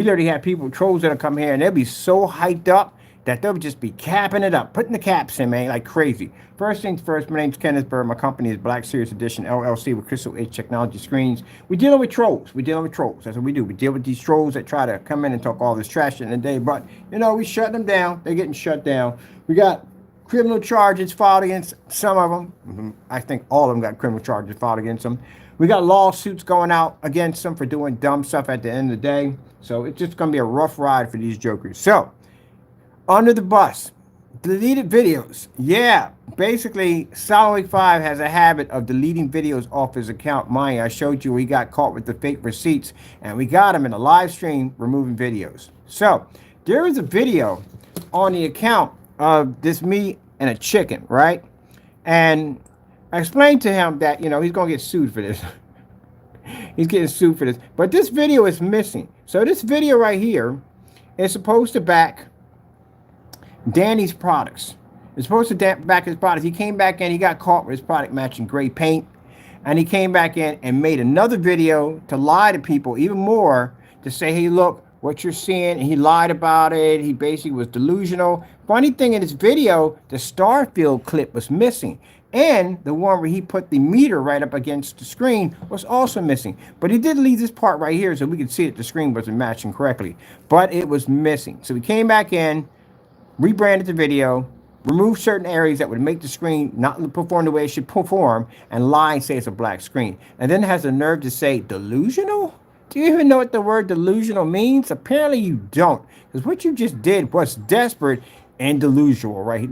We literally have people, trolls that'll come here and they'll be so hyped up that they'll just be capping it up, putting the caps in, man, like crazy. First things first, my name's Kenneth Bird. My company is Black Series Edition LLC with Crystal H Technology Screens. We're dealing with trolls. We're dealing with trolls. That's what we do. We deal with these trolls that try to come in and talk all this trash in the day. But, you know, we shut them down. They're getting shut down. We got criminal charges filed against some of them. I think all of them got criminal charges filed against them. We got lawsuits going out against them for doing dumb stuff at the end of the day. So it's just going to be a rough ride for these jokers. So, under the bus, deleted videos. Yeah, basically, S.W.5 has a habit of deleting videos off his account. Mind you, I showed you he got caught with the fake receipts, and we got him in a live stream removing videos. So, there is a video on the account of this me and a chicken, right? And I explained to him that, you know, he's going to get sued for this. He's getting sued for this. But this video is missing. So this video right here is supposed to back Danny's products. It's supposed to back his products. He came back in, he got caught with his product matching gray paint. And he came back in and made another video to lie to people even more, to say, hey, look, what you're seeing. And he lied about it. He basically was delusional. Funny thing, in this video, the Starfield clip was missing. And the one where he put the meter right up against the screen was also missing. But he did leave this part right here so we could see that the screen wasn't matching correctly. But it was missing. So we came back in, rebranded the video, removed certain areas that would make the screen not perform the way it should perform, and lie and say it's a black screen. And then it has the nerve to say delusional? Do you even know what the word delusional means? Apparently you don't. Because what you just did was desperate and delusional right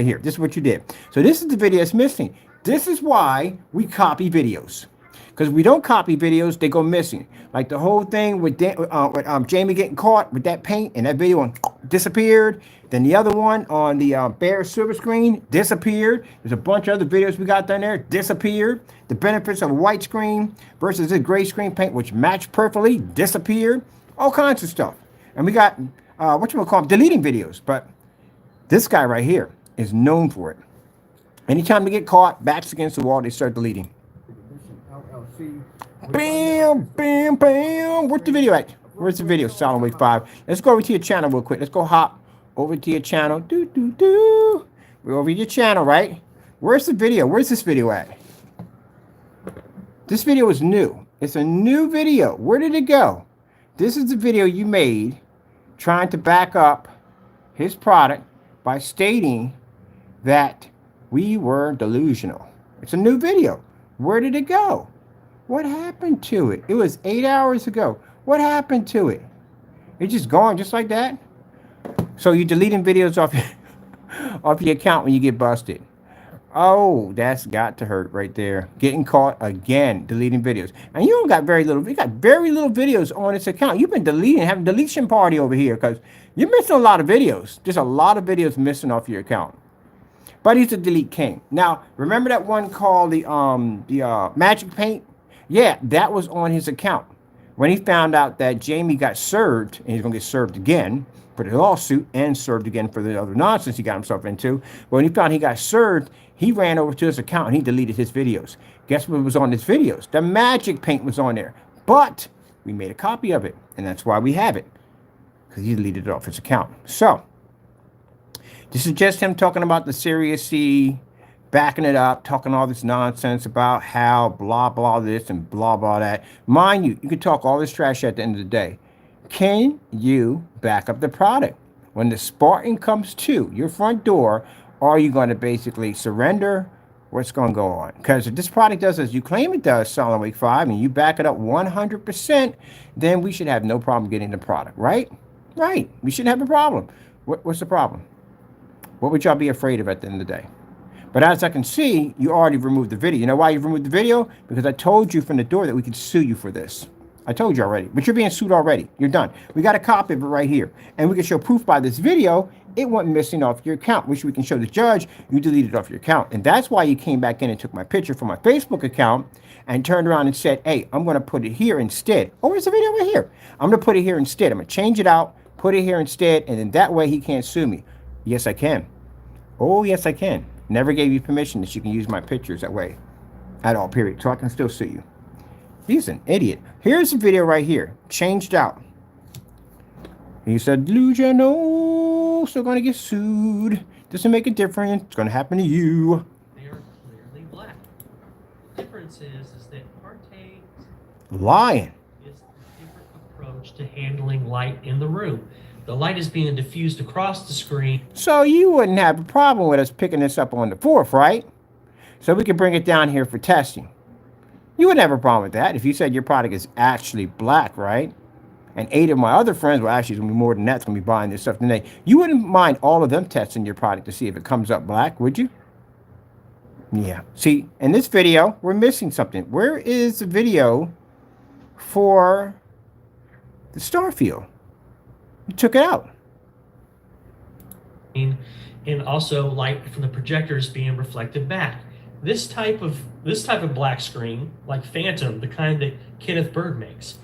here. This is what you did. So this is the video that's missing. This is why we copy videos. Because we don't copy videos, they go missing. Like the whole thing with Jamie getting caught with that paint, and that video disappeared. Then the other one on the bare silver screen disappeared. There's a bunch of other videos we got down there, disappeared. The benefits of a white screen versus this gray screen paint, which matched perfectly, disappeared. All kinds of stuff. And we got, deleting videos. But this guy right here is known for it. Anytime they get caught, backs against the wall, they start deleting. Bam, bam, bam. Where's the video at? Where's the video, S.W.5? Let's go over to your channel real quick. Let's go hop over to your channel. We're over to your channel, right? Where's the video? Where's this video at? This video is new. It's a new video. Where did it go? This is the video you made trying to back up his product by stating that we were delusional. It's a new video. Where did it go? What happened to it? It was 8 hours ago. What happened to it? It's just gone just like that? So you're deleting videos off your account when you get busted. Oh, that's got to hurt right there. Getting caught again, deleting videos. And you don't got very little. You got very little videos on this account. You've been deleting, having a deletion party over here because you're missing a lot of videos. There's a lot of videos missing off your account. But he's a delete king. Now, remember that one called the Magic Paint? Yeah, that was on his account. When he found out that Jamie got served, and he's going to get served again for the lawsuit and served again for the other nonsense he got himself into. But when he found he got served, he ran over to his account and he deleted his videos. Guess what was on his videos? The Magic Paint was on there. But we made a copy of it, and that's why we have it, because he deleted it off his account. So, this is just him talking about the Serious C, backing it up, talking all this nonsense about how blah, blah this and blah, blah that. Mind you, you can talk all this trash at the end of the day. Can you back up the product? When the Spartan comes to your front door, are you going to basically surrender? What's going to go on? Because if this product does as you claim it does, S.W.5, and you back it up 100%, then we should have no problem getting the product, right? Right. We shouldn't have a problem. What's the problem? What would y'all be afraid of at the end of the day? But as I can see, you already removed the video. You know why you removed the video? Because I told you from the door that we could sue you for this. I told you already. But you're being sued already. You're done. We got a copy of it right here. And we can show proof by this video. It went missing off your account, which we can show the judge you deleted it off your account. And that's why you came back in and took my picture from my Facebook account and turned around and said, hey, I'm going to put it here instead. Oh, where's the video right here? I'm going to put it here instead. I'm going to change it out, put it here instead, and then that way he can't sue me. Yes, I can. Oh, yes, I can. Never gave you permission that you can use my pictures that way at all, period. So I can still sue you. He's an idiot. Here's the video right here, changed out. He said, delusional, still going to get sued. Doesn't make a difference. It's going to happen to you. They are clearly black. The difference is that PARTAY Lying. is a different approach to handling light in the room. The light is being diffused across the screen. So you wouldn't have a problem with us picking this up on the 4th, right? So we can bring it down here for testing. You wouldn't have a problem with that if you said your product is actually black, right? And 8 of my other friends, well, actually, it's going to be more than that, it's going to be buying this stuff today. You wouldn't mind all of them testing your product to see if it comes up black, would you? Yeah. See, in this video, we're missing something. Where is the video for the star field? You took it out. And also light from the projectors being reflected back. This type of black screen, like Phantom, the kind that Kenneth Berg makes.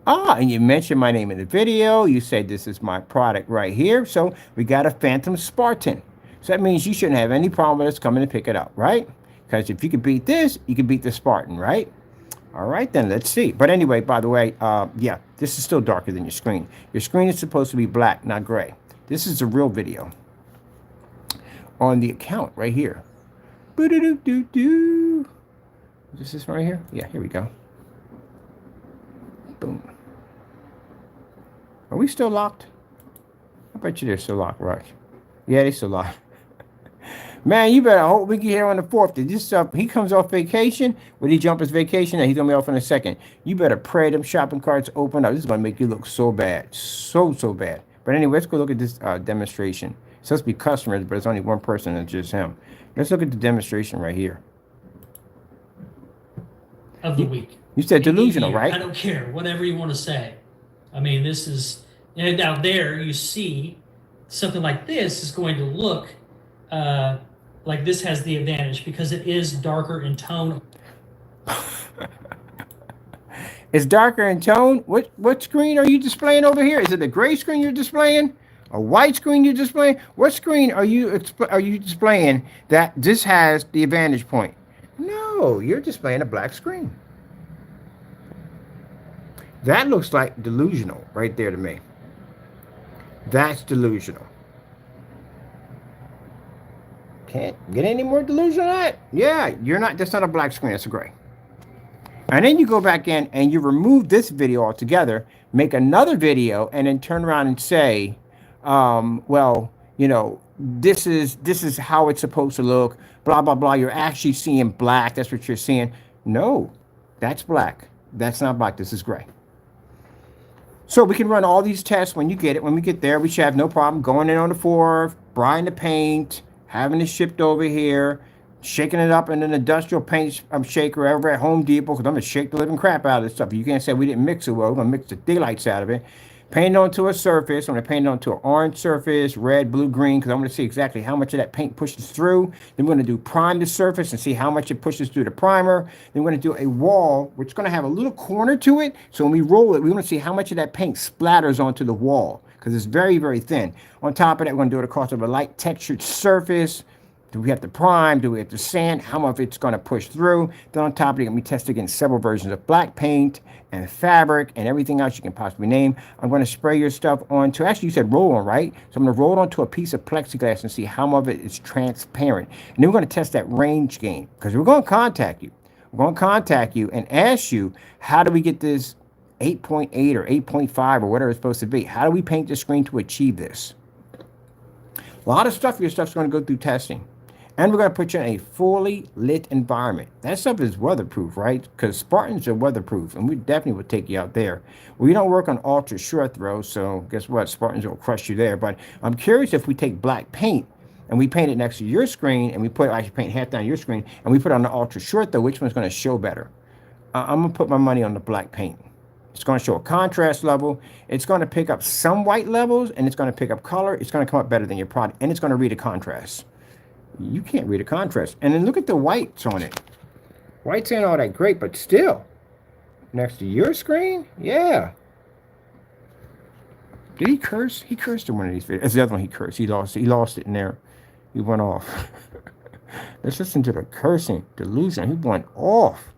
And you mentioned my name in the video. You said this is my product right here. So we got a Phantom Spartan. So that means you shouldn't have any problem with us coming to pick it up, right? Because if you can beat this, you can beat the Spartan, right? All right, then let's see. But anyway, by the way, yeah, this is still darker than your screen. Your screen is supposed to be black, not gray. This is a real video on the account right here. Boo-doo-doo-doo-doo. Is this right here? Yeah, here we go. Boom. Are we still locked? I bet you they're still locked, right? Yeah, they're still locked. Man, you better hope we get here on the 4th. Did this he comes off vacation? Would he jump his vacation? No, he's going to be off in a second. You better pray them shopping carts open up. This is going to make you look so bad. So bad. But anyway, let's go look at this demonstration. It's supposed to be customers, but it's only one person, and it's just him. Let's look at the demonstration right here. Of the week. You said delusional, right? I don't care. Whatever you want to say. I mean, this is... And now there you see something like this is going to look like this has the advantage because it is darker in tone. It's darker in tone. What screen are you displaying over here? Is it a gray screen you're displaying? A white screen you're displaying? What screen are you displaying that this has the advantage point? No, you're displaying a black screen. That looks like delusional right there to me. That's delusional. Can't get any more delusional than that. Yeah, that's not a black screen, that's a gray. And then you go back in and you remove this video altogether, make another video, and then turn around and say, well, you know, this is how it's supposed to look, blah, blah, blah. You're actually seeing black. That's what you're seeing. No, that's black. That's not black. This is gray. So we can run all these tests when you get it. When we get there, we should have no problem going in on the 4th, drying the paint, having it shipped over here, shaking it up in an industrial paint shaker over at Home Depot, because I'm going to shake the living crap out of this stuff. You can't say we didn't mix it well. We're going to mix the daylights out of it. Paint it onto a surface. I'm going to paint it onto an orange surface, red, blue, green, because I'm going to see exactly how much of that paint pushes through. Then we're going to do prime the surface and see how much it pushes through the primer. Then we're going to do a wall, which is going to have a little corner to it. So when we roll it, we want to see how much of that paint splatters onto the wall, because it's very, very thin. On top of that, we're going to do it across of a light textured surface. Do we have to prime? Do we have to sand? How much it's going to push through? Then on top of it, we test against several versions of black paint and fabric and everything else you can possibly name. I'm going to spray your stuff onto, actually you said roll on, right? So I'm going to roll it onto a piece of plexiglass and see how much of it is transparent. And then we're going to test that range gain, because we're going to contact you. We're going to contact you and ask you, how do we get this 8.8 or 8.5 or whatever it's supposed to be? How do we paint the screen to achieve this? A lot of stuff, your stuff's going to go through testing. And we're going to put you in a fully lit environment. That stuff is weatherproof, right? Because Spartans are weatherproof, and we definitely would take you out there. We don't work on ultra short throw, so guess what? Spartans will crush you there. But I'm curious if we take black paint and we paint it next to your screen, and we actually paint half down your screen, and we put it on the ultra short throw, which one's going to show better? I'm going to put my money on the black paint. It's going to show a contrast level. It's going to pick up some white levels, and it's going to pick up color. It's going to come up better than your product, and it's going to read a contrast. You can't read a contrast. And then look at the whites on it. Whites ain't all that great, but still. Next to your screen? Yeah. Did he curse? He cursed in one of these videos. That's the other one he cursed. He lost it in there. He went off. Let's listen to the cursing. Delusion. He went off.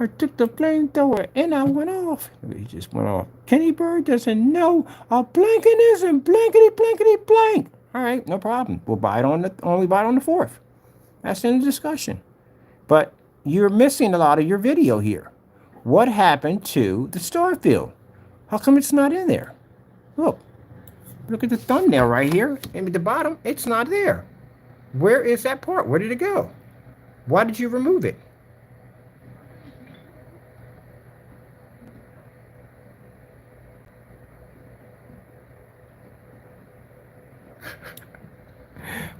I took the flamethrower and I went off. He just went off. Kenny Bird doesn't know a blanketism, blankety blankety blank. All right, no problem. We'll buy it on the only buy it on the 4th. That's in the discussion. But you're missing a lot of your video here. What happened to the star field? How come it's not in there? Look at the thumbnail right here. And at the bottom, it's not there. Where is that part? Where did it go? Why did you remove it?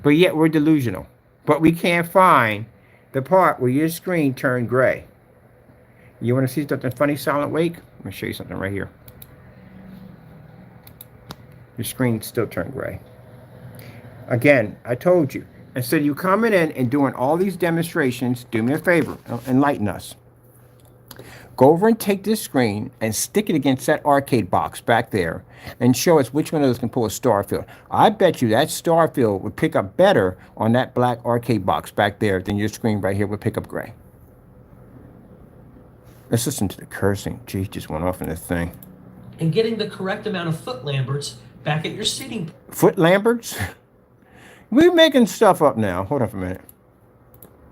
But yet we're delusional. But we can't find the part where your screen turned gray. You want to see something funny, Silent Wake? Let me show you something right here. Your screen still turned gray. Again, I told you, instead of you coming in and doing all these demonstrations, do me a favor, enlighten us. Go over and take this screen and stick it against that arcade box back there and show us which one of those can pull a star field. I bet you that star field would pick up better on that black arcade box back there than your screen right here would pick up gray. Let's listen to the cursing. Gee, just went off in this thing. And getting the correct amount of foot Lamberts back at your seating. Foot Lamberts? We're making stuff up now. Hold on for a minute.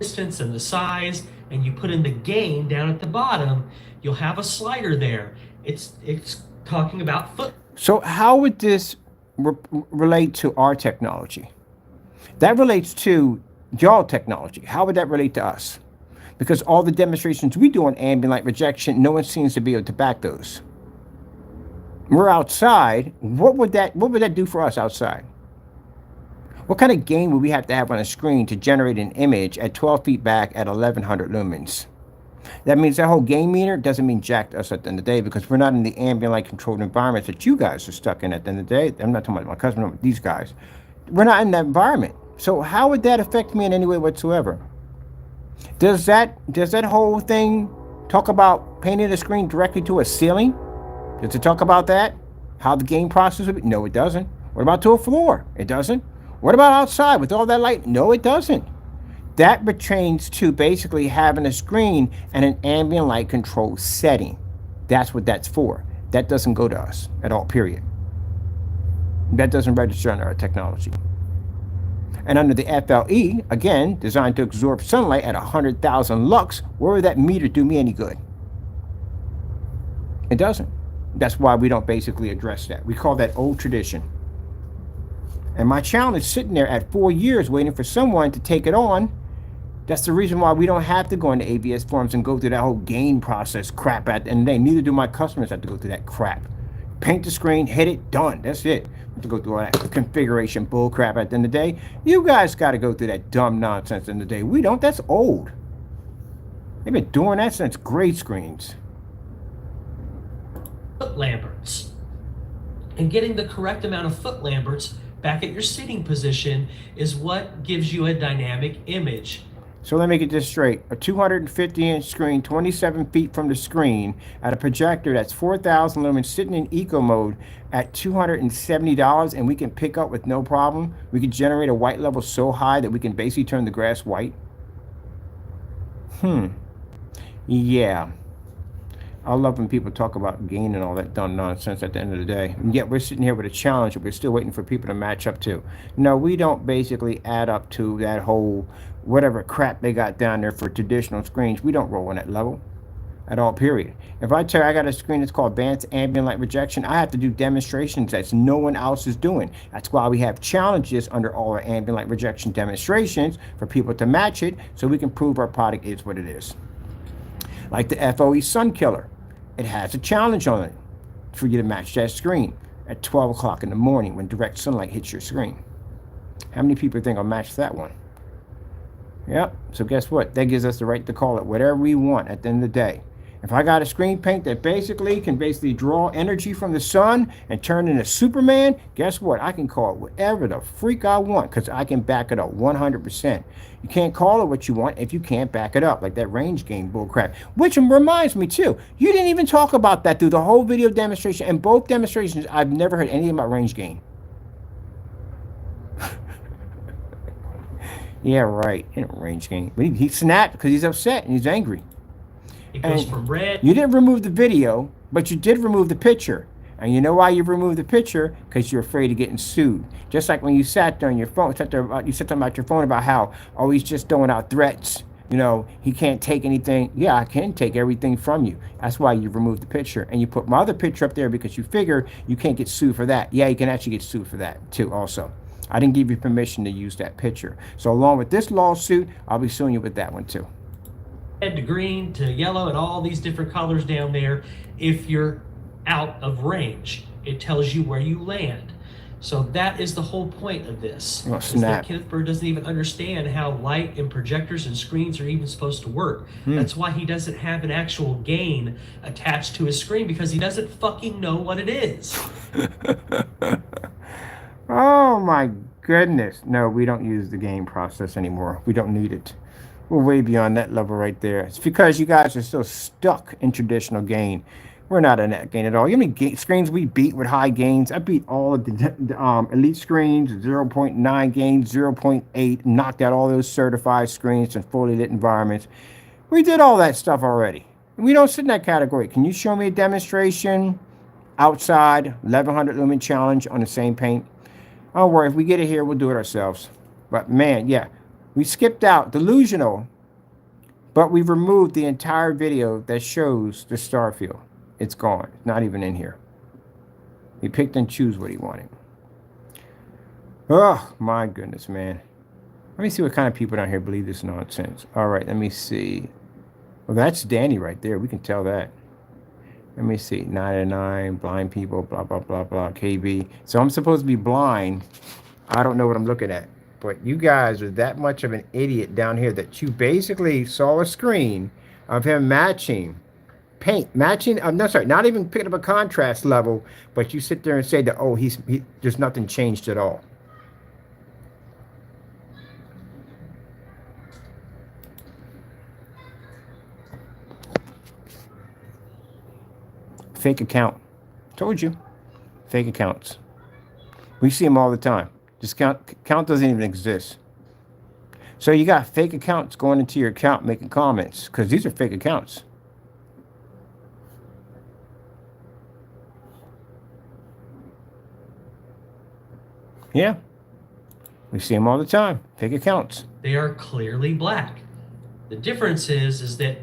Distance and the size, and you put in the gain down at the bottom, you'll have a slider there. It's talking about foot. So how would this relate to our technology? That relates to y'all technology. How would that relate to us? Because all the demonstrations we do on ambient light rejection, no one seems to be able to back those. We're outside. What would that do for us outside? What kind of gain would we have to have on a screen to generate an image at 12 feet back at 1100 lumens? That means that whole gain meter doesn't mean jack to us at the end of the day, because we're not in the ambient light controlled environments that you guys are stuck in at the end of the day. I'm not talking about my cousin, I'm talking about these guys. We're not in that environment. So how would that affect me in any way whatsoever? Does that whole thing talk about painting the screen directly to a ceiling? Does it talk about that? How the gain process would be? No, it doesn't. What about to a floor? It doesn't. What about outside with all that light? No, it doesn't. That pertains to basically having a screen and an ambient light control setting. That's what that's for. That doesn't go to us at all, period. That doesn't register under our technology. And under the FLE, again, designed to absorb sunlight at 100,000 lux, where would that meter do me any good? It doesn't. That's why we don't basically address that. We call that old tradition. And my channel is sitting there at 4 years waiting for someone to take it on. That's the reason why we don't have to go into AVS forums and go through that whole gain process crap at the end of the day. Neither do my customers have to go through that crap. Paint the screen, hit it, done. That's it. Have to go through all that configuration bull crap at the end of the day. You guys got to go through that dumb nonsense at the end of the day. We don't. That's old. They've been doing that since grade screens. Foot Lamberts. And getting the correct amount of foot Lamberts back at your sitting position is what gives you a dynamic image. So let me get this straight. A 250-inch screen, 27 feet from the screen, at a projector that's 4,000 lumens, sitting in eco mode at $270, and we can pick up with no problem. We can generate a white level so high that we can basically turn the grass white. Yeah. I love when people talk about gain and all that dumb nonsense at the end of the day. And yet we're sitting here with a challenge that we're still waiting for people to match up to. No, we don't basically add up to that whole whatever crap they got down there for traditional screens. We don't roll on that level at all, period. If I tell you I got a screen that's called Advanced Ambient Light Rejection, I have to do demonstrations that no one else is doing. That's why we have challenges under all our ambient light rejection demonstrations for people to match it so we can prove our product is what it is. Like the FOE Sun Killer. It has a challenge on it for you to match that screen at 12 o'clock in the morning when direct sunlight hits your screen. How many people think I'll match that one? Yep. So guess what? That gives us the right to call it whatever we want at the end of the day. If I got a screen paint that can draw energy from the sun and turn into Superman, guess what? I can call it whatever the freak I want because I can back it up 100%. You can't call it what you want if you can't back it up, like that range gain bullcrap. Which reminds me too, you didn't even talk about that through the whole video demonstration. And both demonstrations, I've never heard anything about range gain. Yeah, right. Range gain. But he snapped because he's upset and he's angry. It goes And from red. you didn't remove the video, but you did remove the picture. And you know why you removed the picture? Because you're afraid of getting sued. Just like when you sat there on your phone, you said something about your phone about how, oh, he's just throwing out threats. You know, he can't take anything. Yeah, I can take everything from you. That's why you removed the picture. And you put my other picture up there because you figure you can't get sued for that. Yeah, you can actually get sued for that too also. I didn't give you permission to use that picture. So along with this lawsuit, I'll be suing you with that one too. Red to green to yellow and all these different colors down there. If you're out of range, it tells you where you land. So that is the whole point of this. Oh, is snap. that Kenneth Bird doesn't even understand how light and projectors and screens are even supposed to work. That's why he doesn't have an actual gain attached to his screen, because he doesn't fucking know what it is. Oh my goodness. No, we don't use the game process anymore. We don't need it. We're way beyond that level right there. It's because you guys are still stuck in traditional gain. We're not in that gain at all. You know how many screens we beat with high gains? I beat all of the elite screens, 0.9 gains, 0.8, knocked out all those certified screens in fully lit environments. We did all that stuff already. We don't sit in that category. Can you show me a demonstration outside 1100 lumen challenge on the same paint? Don't worry, if we get it here, we'll do it ourselves. But man, yeah, we skipped out delusional, but we've removed the entire video that shows the star field. It's gone. It's not even in here. He picked and choose what he wanted. Oh, my goodness, man. Let me see what kind of people down here believe this nonsense. All right, let me see. Well, that's Danny right there. We can tell that. Let me see. 99, blind people, blah, blah, blah, blah, KB. So I'm supposed to be blind. I don't know what I'm looking at. But you guys are that much of an idiot down here that you basically saw a screen of him matching paint, matching. No, sorry, not even picking up a contrast level, but you sit there and say that, oh, there's nothing changed at all. Fake account. Told you. Fake accounts. We see them all the time. This account doesn't even exist. So you got fake accounts going into your account making comments, because these are fake accounts. Yeah. We see them all the time. Fake accounts. They are clearly black. The difference is that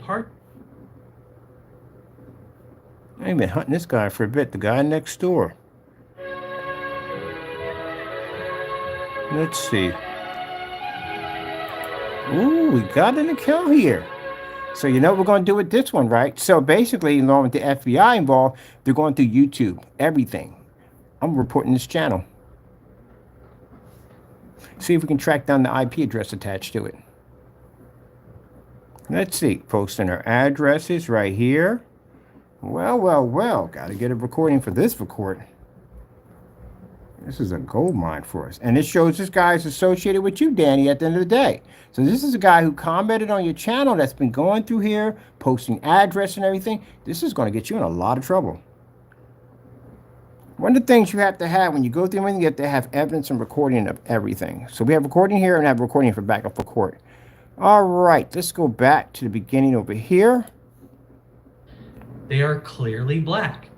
I've been hunting this guy for a bit, the guy next door. Let's see. Ooh, we got an account here. So you know what we're going to do with this one, right? So basically, along with the FBI involved, they're going through YouTube, everything. I'm reporting this channel. See if we can track down the IP address attached to it. Let's see. Posting our addresses right here. Well, well, well. Got to get a recording for this record. This is a gold mine for us. And it shows this guy is associated with you, Danny, at the end of the day. So this is a guy who commented on your channel that's been going through here, posting address and everything. This is going to get you in a lot of trouble. One of the things you have to have when you go through anything, you have to have evidence and recording of everything. So we have recording here and have recording for backup for court. All right, let's go back to the beginning over here. they are clearly black.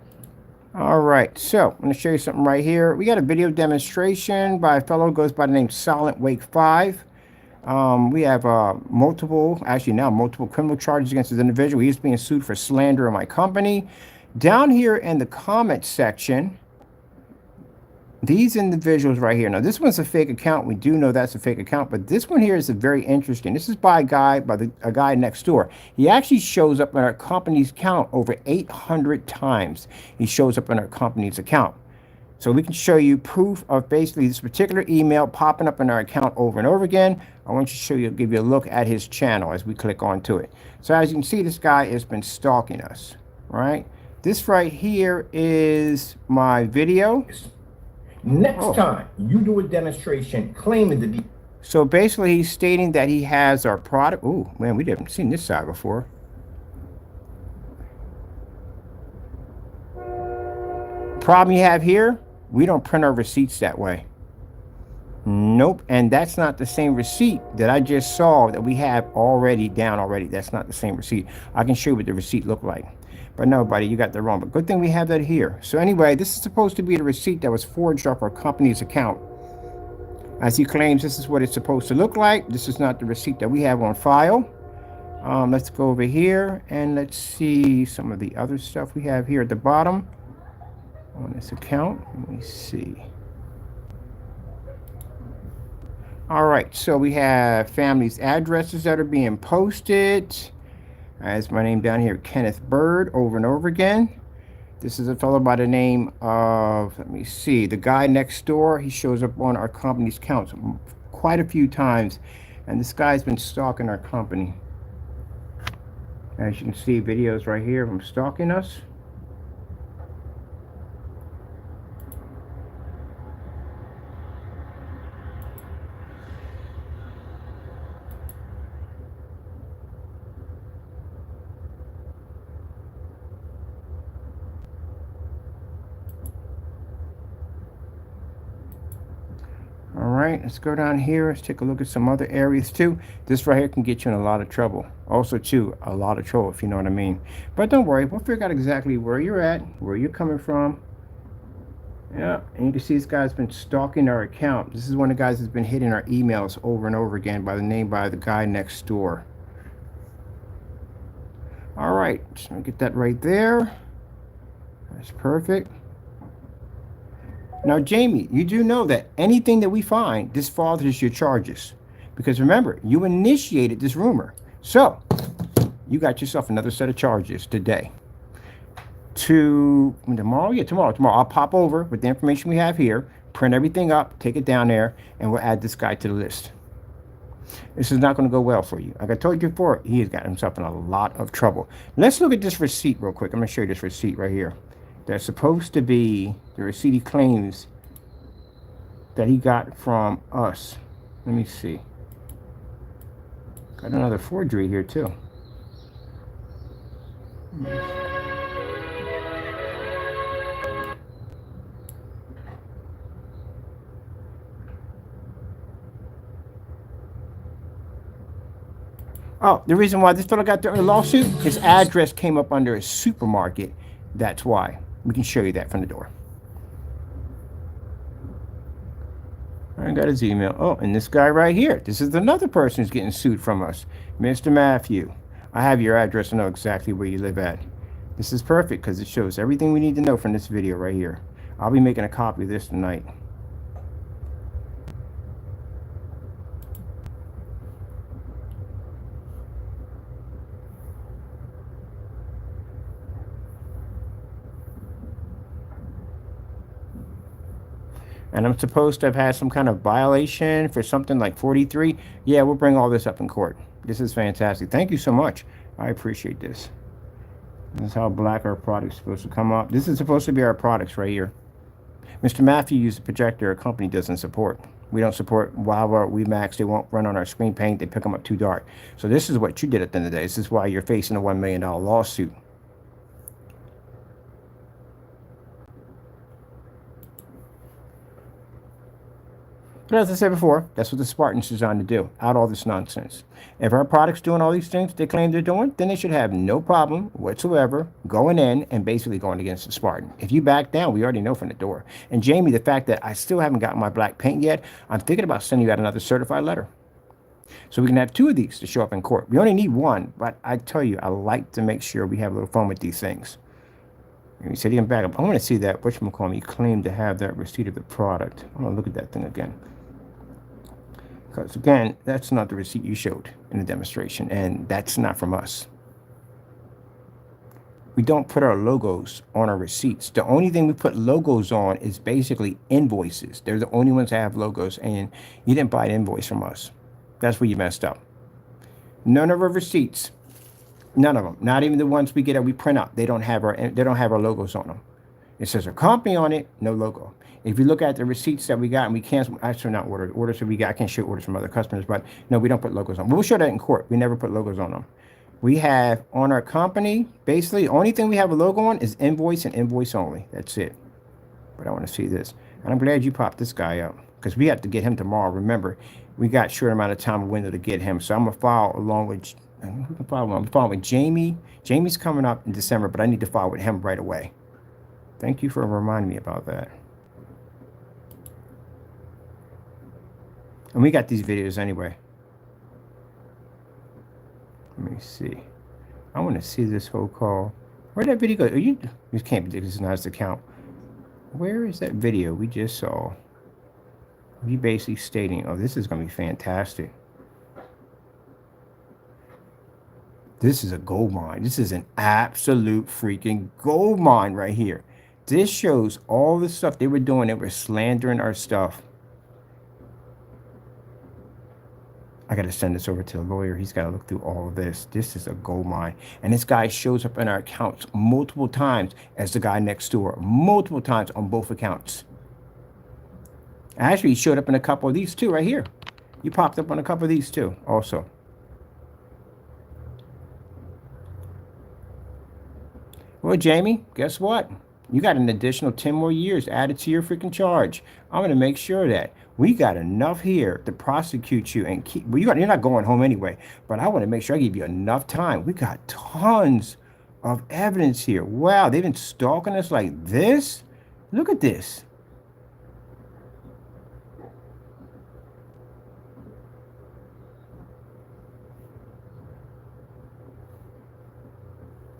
All right, so I'm going to show you something right here. We got a video demonstration by a fellow who goes by the name S.W.5. We have multiple criminal charges against this individual. He is being sued for slander of my company. Down here in the comments section, these individuals right here. Now, this one's a fake account. We do know that's a fake account, but this one here is a very interesting. This is by a guy next door. He actually shows up in our company's account over 800 times. He shows up in our company's account. So we can show you proof of basically this particular email popping up in our account over and over again. I want to show you, give you a look at his channel as we click onto it. So as you can see, this guy has been stalking us, right? This right here is my video. Next time you do a demonstration claiming to be. So basically he's stating that he has our product. Oh man, we haven't seen this side before. Problem you have here, we don't print our receipts that way. Nope. And that's not the same receipt that I just saw that we have already down already. That's not the same receipt. I can show you what the receipt looked like. But no, buddy, you got that wrong. But good thing we have that here. So anyway, this is supposed to be the receipt that was forged off our company's account. As he claims, this is what it's supposed to look like. This is not the receipt that we have on file. Let's go over here and let's see some of the other stuff we have here at the bottom on this account. Let me see. All right, so we have families' addresses that are being posted. As my name down here, Kenneth Bird, over and over again. This is a fellow by the name of, let me see, the guy next door. He shows up on our company's accounts quite a few times, and this guy's been stalking our company. As you can see, videos right here of him stalking us. All right, let's go down here. Let's take a look at some other areas too. This right here can get you in a lot of trouble. Also too, a lot of trouble, if you know what I mean. But don't worry, we'll figure out exactly where you're at, where you're coming from. Yeah, and you can see this guy's been stalking our account. This is one of the guys that's been hitting our emails over and over again by the guy next door. All right, just gonna get that right there. That's perfect. Now, Jamie, you do know that anything that we find, this fathers your charges. Because remember, you initiated this rumor. So, you got yourself another set of charges today. Tomorrow? Yeah, tomorrow. I'll pop over with the information we have here, print everything up, take it down there, and we'll add this guy to the list. This is not going to go well for you. Like I told you before, he has got himself in a lot of trouble. Let's look at this receipt real quick. I'm going to show you this receipt right here. That's supposed to be the receipt he claims that he got from us. Let me see. Got another forgery here too. Oh, the reason why this fellow got the lawsuit, his address came up under a supermarket. That's why. We can show you that from the door. I got his email. Oh, and this guy right here. This is another person who's getting sued from us. Mr. Matthew, I have your address and know exactly where you live at. This is perfect because it shows everything we need to know from this video right here. I'll be making a copy of this tonight. And I'm supposed to have had some kind of violation for something like 43. Yeah, we'll bring all this up in court. This is fantastic. Thank you so much. I appreciate this. This is how black our product's supposed to come up. This is supposed to be our products right here. Mr. Matthew used a projector a company doesn't support. We don't support Wildwire, WeMax. They won't run on our screen paint. They pick them up too dark. So this is what you did at the end of the day. This is why you're facing a $1 million lawsuit. But as I said before, that's what the Spartan's designed to do, out all this nonsense. If our product's doing all these things they claim they're doing, then they should have no problem whatsoever going in and basically going against the Spartan. If you back down, we already know from the door. And Jamie, the fact that I still haven't gotten my black paint yet, I'm thinking about sending you out another certified letter. So we can have 2 of these to show up in court. We only need 1, but I tell you, I like to make sure we have a little fun with these things. And he said he can back up. I want to see that, whatchamacallit, he claimed to have that receipt of the product. I want to look at that thing again. Because again, that's not the receipt you showed in the demonstration, and that's not from us. We don't put our logos on our receipts. The only thing we put logos on is basically invoices. They're the only ones that have logos, and you didn't buy an invoice from us. That's where you messed up. None of our receipts, none of them, not even the ones we get that we print out, they don't have our logos on them. It says our company on it, no logo. If you look at the receipts that we got, and we canceled, actually not orders that we got, I can't show orders from other customers, but no, we don't put logos on. We'll show that in court. We never put logos on them. We have on our company, basically, the only thing we have a logo on is invoice and invoice only. That's it. But I want to see this. And I'm glad you popped this guy up, because we have to get him tomorrow. Remember, we got short amount of time window to get him. So I'm gonna file along with I'm following with Jamie. Jamie's coming up in December, but I need to file with him right away. Thank you for reminding me about that. And we got these videos anyway. Let me see. I want to see this whole call. Where'd that video go? You can't be, this is not his account. Where is that video we just saw? You basically stating, oh, this is going to be fantastic. This is a gold mine. This is an absolute freaking gold mine right here. This shows all the stuff they were doing. They were slandering our stuff. I got to send this over to the lawyer. He's got to look through all of this. This is a gold mine. And this guy shows up in our accounts multiple times as the guy next door. Multiple times on both accounts. Actually, he showed up in a couple of these too right here. He popped up on a couple of these too also. Well, Jamie, guess what? You got an additional 10 more years added to your freaking charge. I'm going to make sure that we got enough here to prosecute you and keep, well, you're not going home anyway, but I want to make sure I give you enough time. We got tons of evidence here. Wow, they've been stalking us like this. Look at this.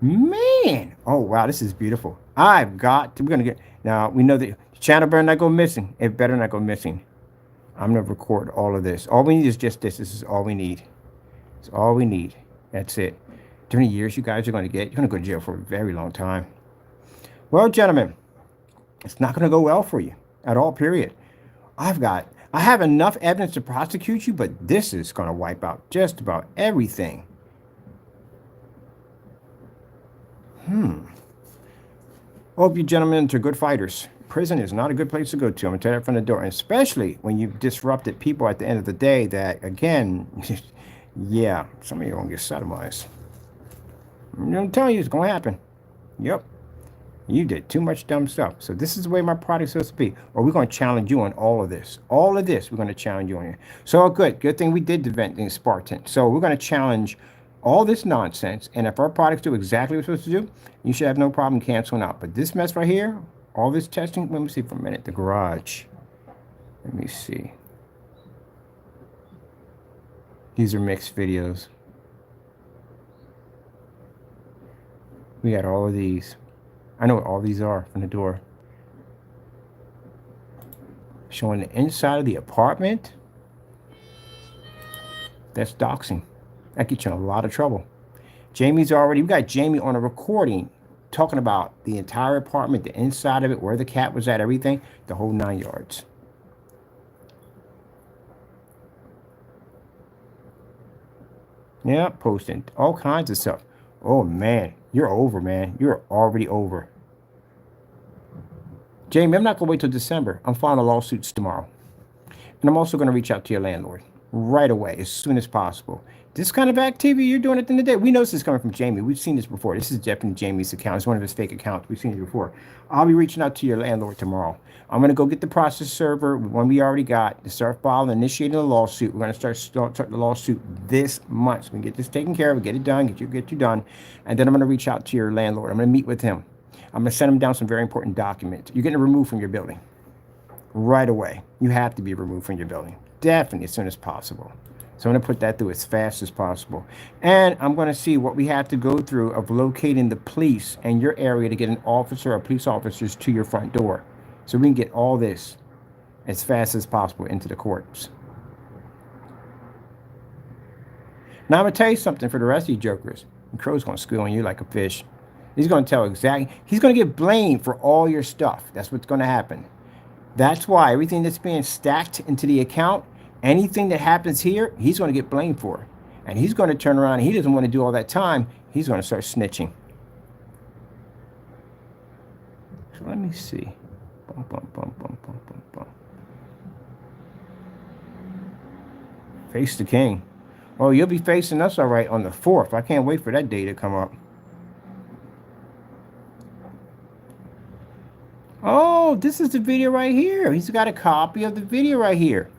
Man, oh wow, this is beautiful. We're gonna get, now we know that channel better not go missing. It better not go missing. I'm gonna record all of this. All we need is just this. This is all we need. It's all we need. That's it. 20 years you guys are gonna get, you're gonna go to jail for a very long time. Well, gentlemen, it's not gonna go well for you at all, period. I have enough evidence to prosecute you, but this is gonna wipe out just about everything. Hope you gentlemen are good fighters. Prison is not a good place to go to. I'm going to tell you that from the door. And especially when you've disrupted people at the end of the day that, again, yeah, some of you are going to get sodomized. I'm telling you, it's going to happen. Yep. You did too much dumb stuff. So this is the way my product's supposed to be. Or we're going to challenge you on all of this. All of this, we're going to challenge you on here. So good. Good thing we did the event in Spartan. So we're going to challenge all this nonsense, and if our products do exactly what we're supposed to do, you should have no problem canceling out. But this mess right here, all this testing, let me see for a minute, the garage. Let me see. These are mixed videos. We got all of these. I know what all these are from the door. Showing the inside of the apartment. That's doxing. That gets you in a lot of trouble. We got Jamie on a recording talking about the entire apartment, the inside of it, where the cat was at, everything, the whole 9 yards. Yeah, posting all kinds of stuff. Oh, man, you're over, man. You're already over. Jamie, I'm not going to wait till December. I'm filing lawsuits tomorrow. And I'm also going to reach out to your landlord right away, as soon as possible. This kind of activity you're doing at the end of the day, we know this is coming from Jamie. We've seen this before. This is definitely Jamie's account. It's one of his fake accounts. We've seen it before. I'll be reaching out to your landlord tomorrow. I'm going to go get the process server, one we already got, to start filing, initiating a lawsuit. We're going to start the lawsuit this month. So we can get this taken care of, get it done, get you done. And then I'm going to reach out to your landlord. I'm going to meet with him. I'm going to send him down some very important documents. You're getting removed from your building right away. You have to be removed from your building. Definitely as soon as possible. So I'm going to put that through as fast as possible. And I'm going to see what we have to go through of locating the police in your area to get an officer or police officers to your front door. So we can get all this as fast as possible into the courts. Now I'm going to tell you something for the rest of you jokers. The crow's going to squeal on you like a fish. He's going to tell exactly. He's going to get blamed for all your stuff. That's what's going to happen. That's why everything that's being stacked into the account, anything that happens here, he's going to get blamed for. And he's going to turn around, and he doesn't want to do all that time. He's going to start snitching. So let me see. Bum, bum, bum, bum, bum, bum, bum. Face the king. Oh, you'll be facing us all right on the 4th. I can't wait for that day to come up. Oh, Oh, this is the video right here. He's got a copy of the video right here.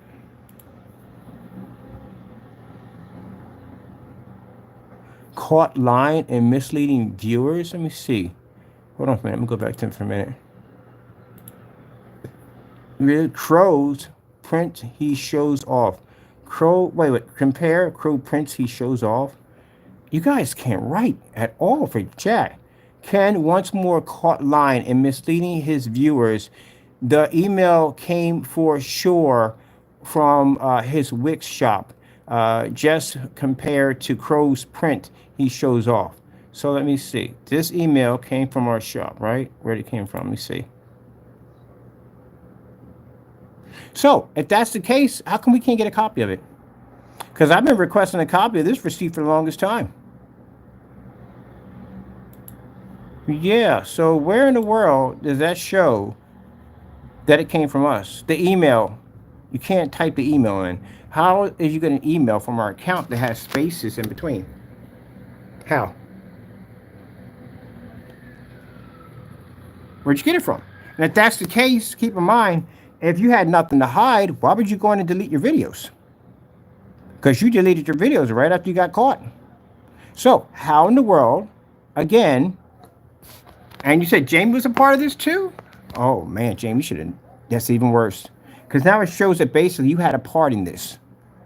Caught lying and misleading viewers. Let me see. Hold on for a minute. Let me go back to him for a minute. Really? Crow's print he shows off. Wait. Compare crow prints he shows off. You guys can't write at all for chat. Ken once more caught lying and misleading his viewers. The email came for sure from his Wix shop. Just compared to Crow's print he shows off. So let me see. This email came from our shop, right? Where it came from? Let me see. So if that's the case, how come we can't get a copy of it? Because I've been requesting a copy of this receipt for the longest time. Yeah, so where in the world does that show that it came from us? The email, you can't type the email in. How is you get an email from our account that has spaces in between? How? Where'd you get it from? And if that's the case, keep in mind, if you had nothing to hide, why would you go in and delete your videos? Because you deleted your videos right after you got caught. So how in the world, again, and you said Jamie was a part of this too? Oh man, Jamie should have. That's even worse. Because now it shows that basically you had a part in this.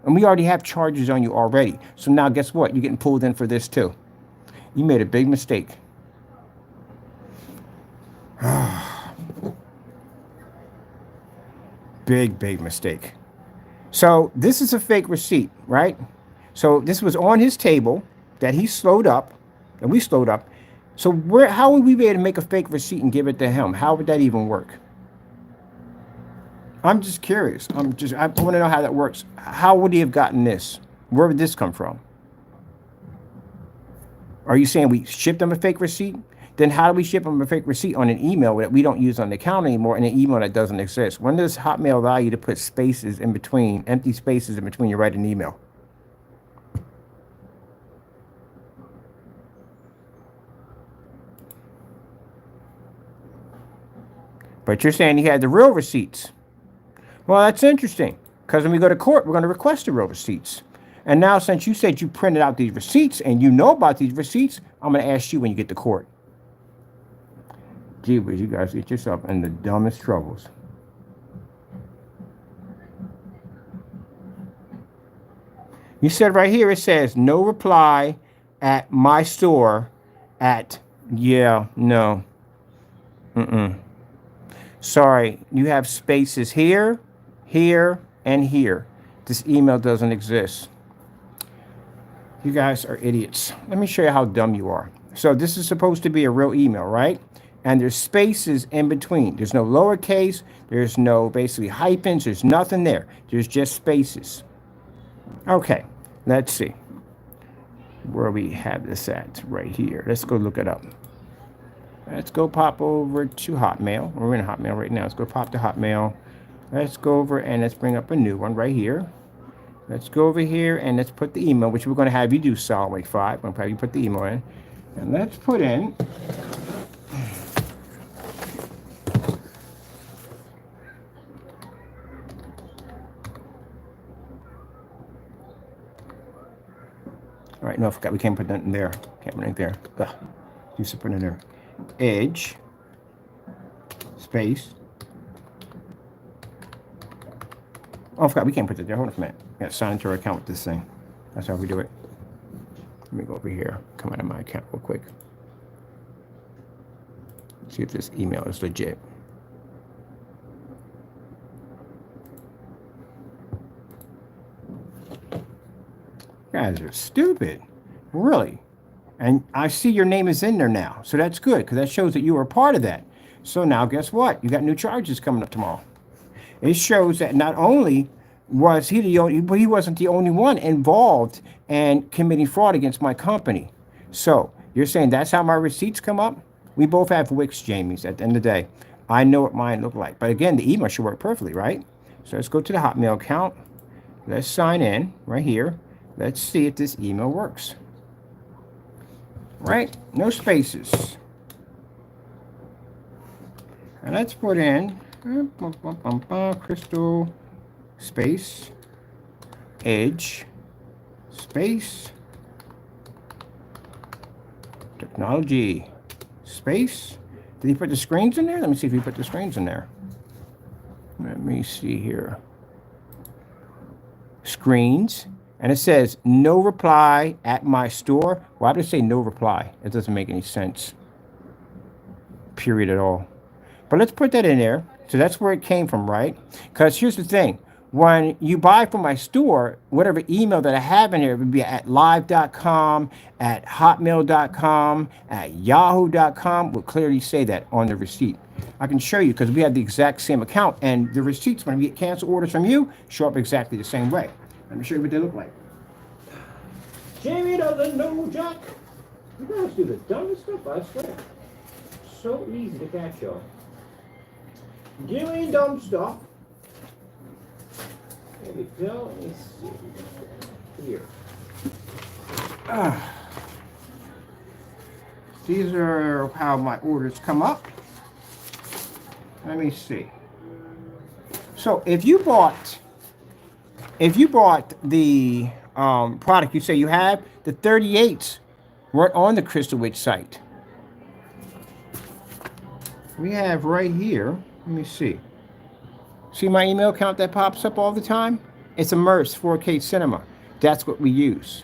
And we already have charges on you already. So now guess what? You're getting pulled in for this too. You made a big mistake. Big mistake. So this is a fake receipt, right? So this was on his table that he slowed up, and we slowed up. So how would we be able to make a fake receipt and give it to him? How would that even work? I'm just curious. I want to know how that works. How would he have gotten this? Where would this come from? Are you saying we shipped him a fake receipt? Then how do we ship him a fake receipt on an email that we don't use on the account anymore, and an email that doesn't exist? When does Hotmail allow you to put spaces in between, empty spaces in between you write an email? But you're saying he had the real receipts. Well, that's interesting, because when we go to court, we're going to request the real receipts. And now, since you said you printed out these receipts and you know about these receipts, I'm going to ask you when you get to court. Gee whiz, you guys get yourself in the dumbest troubles. You said right here, it says, no reply at my store at, yeah, no. Sorry, you have spaces here, here, and here. This email doesn't exist. You guys are idiots. Let me show you how dumb you are. So this is supposed to be a real email, right? And there's spaces in between. There's no lowercase. There's no basically hyphens. There's nothing there. There's just spaces. Okay, let's see where we have this at right here. Let's go look it up. Let's go pop over to Hotmail. We're in Hotmail right now. Let's go pop to Hotmail. Let's go over and let's bring up a new one right here. Let's go over here and let's put the email, which we're going to have you do, S.W.5. I'm going to have you put the email in. And let's put in... All right, no, I forgot we can't put that in there. Can't put it in there. Ugh. Used to put it in there. Edge, space. Oh, I forgot we can't put it there. Hold on a minute. I got to sign into our account with this thing. That's how we do it. Let me go over here. Come out of my account real quick. See if this email is legit. You guys are stupid. Really. And I see your name is in there now. So that's good, because that shows that you were a part of that. So now guess what? You got new charges coming up tomorrow. It shows that not only was he the only, but he wasn't the only one involved in committing fraud against my company. So you're saying that's how my receipts come up? We both have Wix, Jamie's, at the end of the day. I know what mine look like. But again, the email should work perfectly, right? So let's go to the Hotmail account. Let's sign in right here. Let's see if this email works. Right? No spaces. And let's put in crystal space edge space technology space. Did he put the screens in there? Let me see if he put the screens in there. Let me see here. Screens. And it says no reply at my store. Why would it say no reply? It doesn't make any sense. Period at all. But let's put that in there. So that's where it came from, right? Because here's the thing. When you buy from my store, whatever email that I have in there, it would be at live.com, at hotmail.com, at yahoo.com, will clearly say that on the receipt. I can show you because we have the exact same account, and the receipts, when we get cancel orders from you, show up exactly the same way. Let me show you what they look like. Jamie doesn't know Jack. You guys do the dumbest stuff, I swear. So easy to catch y'all. Doing dumb stuff. There we go. Let me see. Here. These are how my orders come up. Let me see. So if you bought the product, you say you have, the 38s weren't on the Crystal Witch site. We have right here, let me see. See my email account that pops up all the time? It's Immerse 4K Cinema. That's what we use.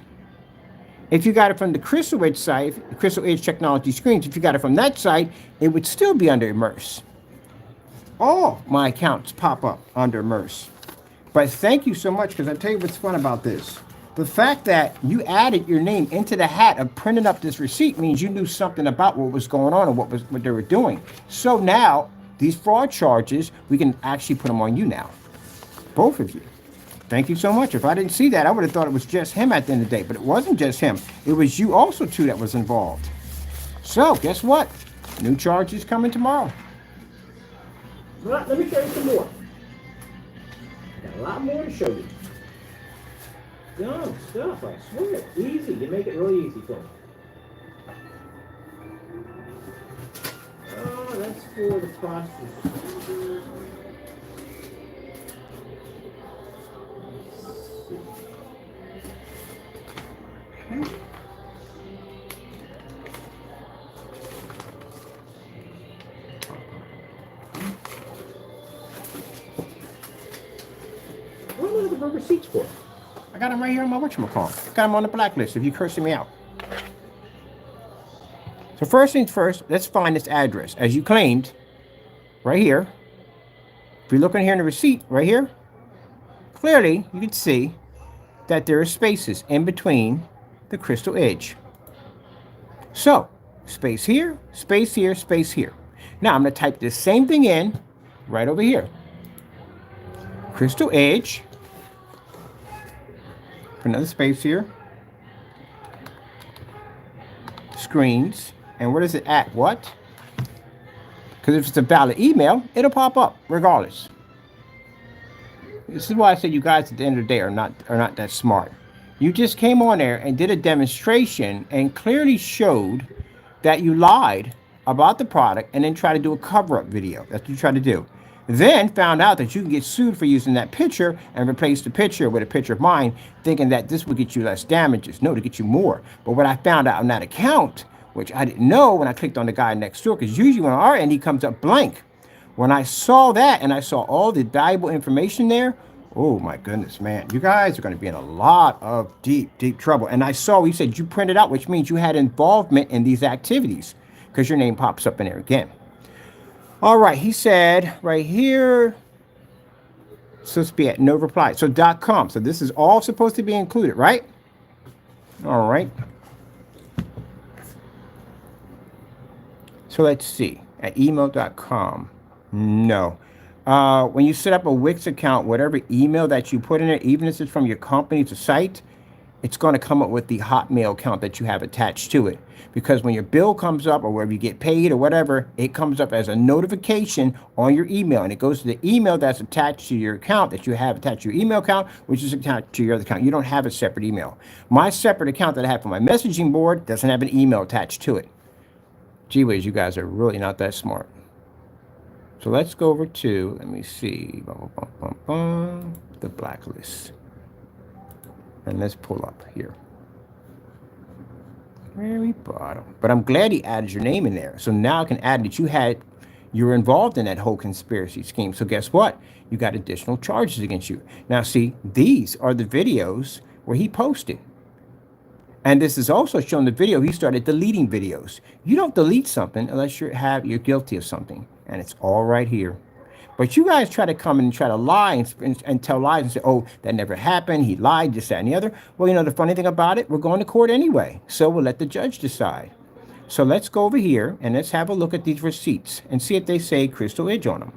If you got it from the Crystal Edge site, Crystal Edge Technology Screens, if you got it from that site, it would still be under Immerse. All my accounts pop up under Immerse. But thank you so much, because I'll tell you what's fun about this. The fact that you added your name into the hat of printing up this receipt means you knew something about what was going on and what they were doing. So now, these fraud charges, we can actually put them on you now. Both of you. Thank you so much. If I didn't see that, I would have thought it was just him at the end of the day. But it wasn't just him. It was you also, too, that was involved. So, guess what? New charges coming tomorrow. Let me show you some more. Got a lot more to show you. Dumb stuff, I swear. Easy. You make it really easy for me. Oh, that's for the process. Okay. What are the receipts for? I got them right here on my whatchamacallit. Got them on the blacklist if you're cursing me out. So first things first, let's find this address. As you claimed, right here, if you're looking here in the receipt, right here, clearly you can see that there are spaces in between the Crystal Edge. So, space here, space here, space here. Now I'm going to type this same thing in right over here. Crystal Edge. Put another space here. Screens. And what is it at? What? Because if it's a valid email, it'll pop up regardless. This is why I said you guys at the end of the day are not that smart. You just came on there and did a demonstration and clearly showed that you lied about the product and then tried to do a cover-up video. That's what you tried to do. Then found out that you can get sued for using that picture and replace the picture with a picture of mine, thinking that this would get you less damages. No, to get you more. But what I found out on that account, which I didn't know when I clicked on the guy next door, because usually on our end, he comes up blank. When I saw that and I saw all the valuable information there, oh my goodness, man. You guys are going to be in a lot of deep, deep trouble. And I saw, you said you printed out, which means you had involvement in these activities, because your name pops up in there again. All right, he said right here, supposed to be at no reply. So .com. So this is all supposed to be included, right? All right. So let's see. At email.com. No. When you set up a Wix account, whatever email that you put in it, even if it's from your company's site, it's going to come up with the Hotmail account that you have attached to it. Because when your bill comes up or wherever you get paid or whatever, it comes up as a notification on your email. And it goes to the email that's attached to your account that you have attached to your email account, which is attached to your other account. You don't have a separate email. My separate account that I have for my messaging board doesn't have an email attached to it. Gee whiz, you guys are really not that smart. So let's go over to, let me see, the blacklist. And let's pull up here. Very bottom. But I'm glad he added your name in there. So now I can add that you're involved in that whole conspiracy scheme. So guess what? You got additional charges against you. Now see, these are the videos where he posted. And this is also showing the video he started deleting videos. You don't delete something unless you're guilty of something. And it's all right here. But you guys try to come and try to lie and tell lies and say, oh, that never happened. He lied, this, that, and the other. Well, you know, the funny thing about it, we're going to court anyway. So we'll let the judge decide. So let's go over here and let's have a look at these receipts and see if they say Crystal Edge on them.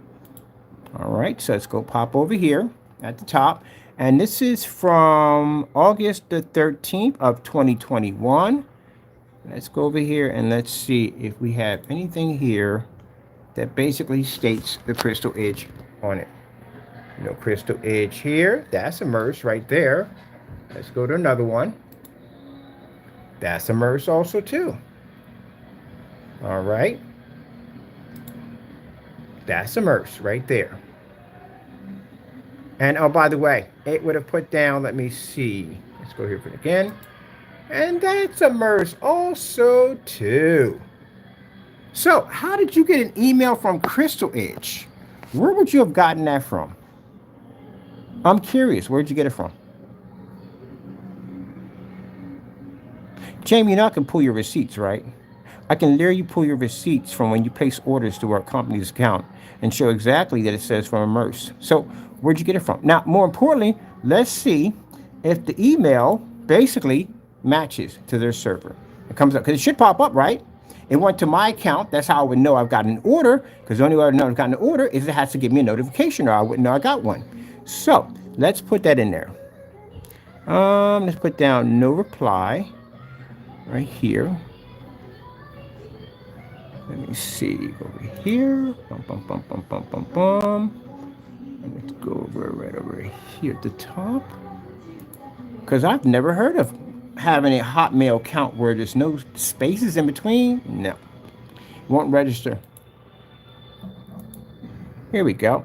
All right, so let's go pop over here at the top. And this is from August the 13th of 2021. Let's go over here and let's see if we have anything here that basically states the Crystal Edge on it. You know, Crystal Edge here, that's immersed right there. Let's go to another one. That's immersed also too. All right. That's immersed right there. And oh, by the way, it would have put down, let me see. Let's go here for it again. And that's immersed also too. So, how did you get an email from Crystal Edge? Where would you have gotten that from? I'm curious. Where'd you get it from? Jamie, you know I can pull your receipts, right? I can literally pull your receipts from when you place orders to our company's account and show exactly that it says from Immerse. So, where'd you get it from? Now, more importantly, let's see if the email basically matches to their server. It comes up, because it should pop up, right? It went to my account. That's how I would know I've got an order, because the only way I know I've got an order is it has to give me a notification or I wouldn't know I got one. So let's put that in there. Let's put down no reply right here. Let me see, over here. And let's go over right over here at the top. Because I've never heard of having a Hotmail account where there's no spaces in between. No, won't register. Here we go.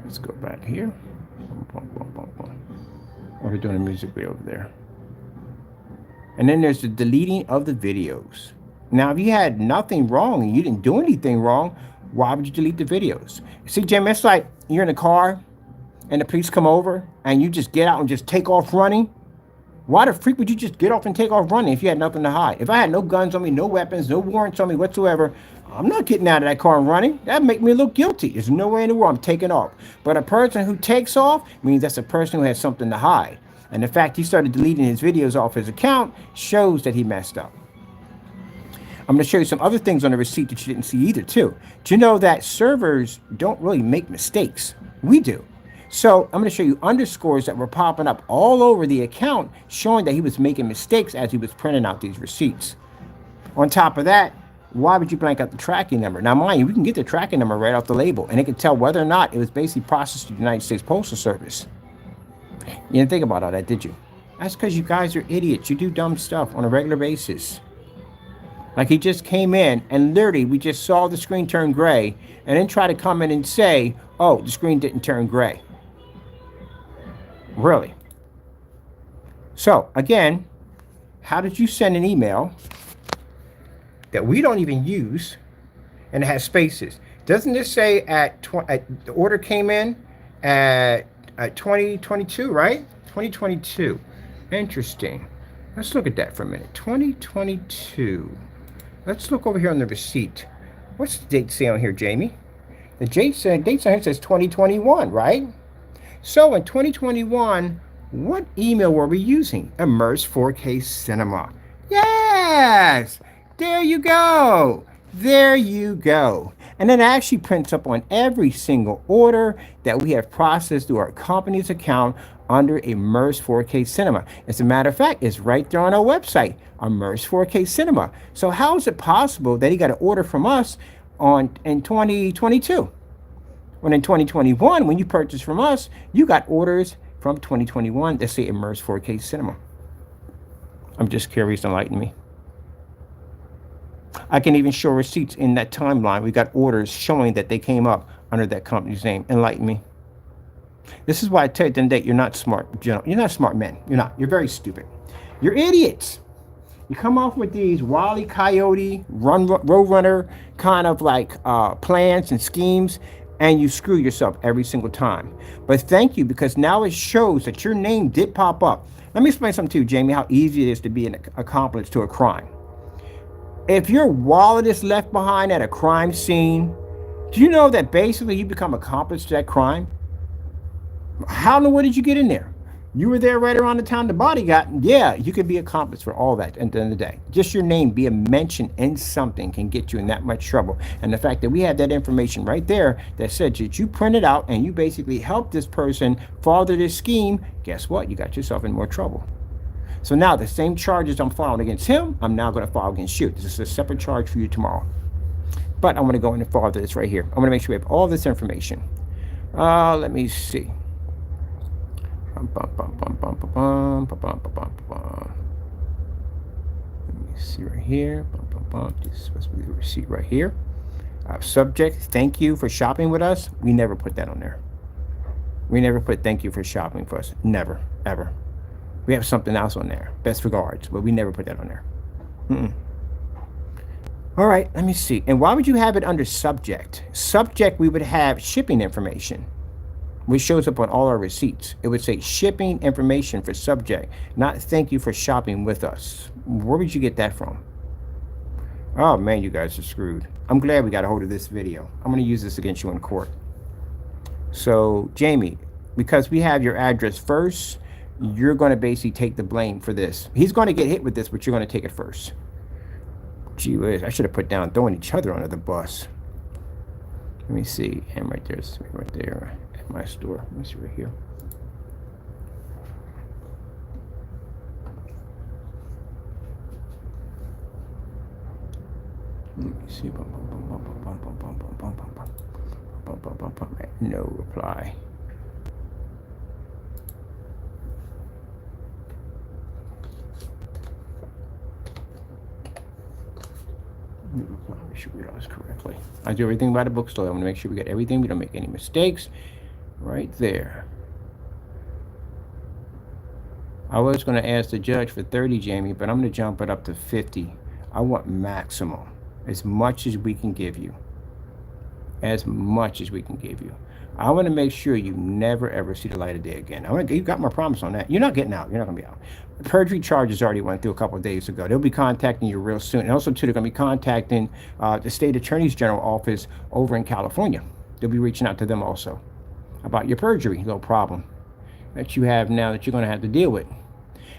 Let's go back here. We're doing a music video over there. And then there's the deleting of the videos. Now, if you had nothing wrong and you didn't do anything wrong, why would you delete the videos? See, Jim, it's like you're in a car and the police come over and you just get out and just take off running. Why the freak would you just get off and take off running if you had nothing to hide? If I had no guns on me, no weapons, no warrants on me whatsoever, I'm not getting out of that car and running. That'd make me look guilty. There's no way in the world I'm taking off. But a person who takes off means that's a person who has something to hide. And the fact he started deleting his videos off his account shows that he messed up. I'm going to show you some other things on the receipt that you didn't see either, too. Do you know that servers don't really make mistakes? We do. So I'm going to show you underscores that were popping up all over the account, showing that he was making mistakes as he was printing out these receipts. On top of that, why would you blank out the tracking number? Now, mind you, we can get the tracking number right off the label, and it can tell whether or not it was basically processed through the United States Postal Service. You didn't think about all that, did you? That's because you guys are idiots. You do dumb stuff on a regular basis. Like he just came in, and literally we just saw the screen turn gray, and then try to come in and say, oh, the screen didn't turn gray. Really? So, again, how did you send an email that we don't even use and it has spaces? Doesn't this say the order came in at 2022, right? 2022. Interesting. Let's look at that for a minute. 2022. Let's look over here on the receipt. What's the date say on here, Jamie? The date on here says 2021, right? So in 2021, what email were we using? Immerse 4K Cinema. Yes! There you go. There you go. And it actually prints up on every single order that we have processed through our company's account under Immerse 4K Cinema. As a matter of fact, it's right there on our website, Immerse 4K Cinema. So how is it possible that he got an order from us in 2022? When in 2021, when you purchased from us, you got orders from 2021 that say Immerse 4K Cinema. I'm just curious, enlighten me. I can even show receipts in that timeline. We got orders showing that they came up under that company's name. Enlighten me. This is why I tell you that you're not smart. You're not smart men. You're not. You're very stupid. You're idiots. You come off with these Wile E. Coyote, Roadrunner kind of like plans and schemes, and you screw yourself every single time. But thank you, because now it shows that your name did pop up. Let me explain something to you, Jamie, how easy it is to be an accomplice to a crime. If your wallet is left behind at a crime scene, do you know that basically you become accomplice to that crime? How in the world did you get in there? You were there right around the time the body got. Yeah, you could be accomplice for all that at the end of the day. Just your name being mentioned in something can get you in that much trouble. And the fact that we have that information right there that said that you printed out and you basically helped this person further this scheme, guess what? You got yourself in more trouble. So now the same charges I'm filing against him, I'm now going to file against you. This is a separate charge for you tomorrow. But I'm going to go in and follow this right here. I'm going to make sure we have all this information. Let me see. Let me see right here. This is supposed to be the receipt right here. Subject, thank you for shopping with us. We never put that on there. We never put thank you for shopping for us. Never, ever. We have something else on there. Best regards, but we never put that on there. All right, let me see. And why would you have it under subject? Subject, we would have shipping information, which shows up on all our receipts. It would say shipping information for subject, not thank you for shopping with us. Where would you get that from? Oh man, you guys are screwed. I'm glad we got a hold of this video. I'm going to use this against you in court. So Jamie, because we have your address first, you're going to basically take the blame for this. He's going to get hit with this, but you're going to take it first. Gee whiz, I should have put down throwing each other under the bus. Let me see. And right there's right there at my store. Let me see right here. Let me see. No reply. Make sure we do this correctly. I do everything by the book, so I want to make sure we get everything. We don't make any mistakes. Right there. I was going to ask the judge for 30, Jamie, but I'm going to jump it up to 50. I want maximum, as much as we can give you. As much as we can give you. I want to make sure you never ever see the light of day again. You got my promise on that. You're not getting out. You're not going to be out. Perjury charges already went through a couple of days ago. They'll be contacting you real soon. And also, too, they're going to be contacting the state attorney's general office over in California. They'll be reaching out to them also about your perjury, little problem that you have now that you're going to have to deal with.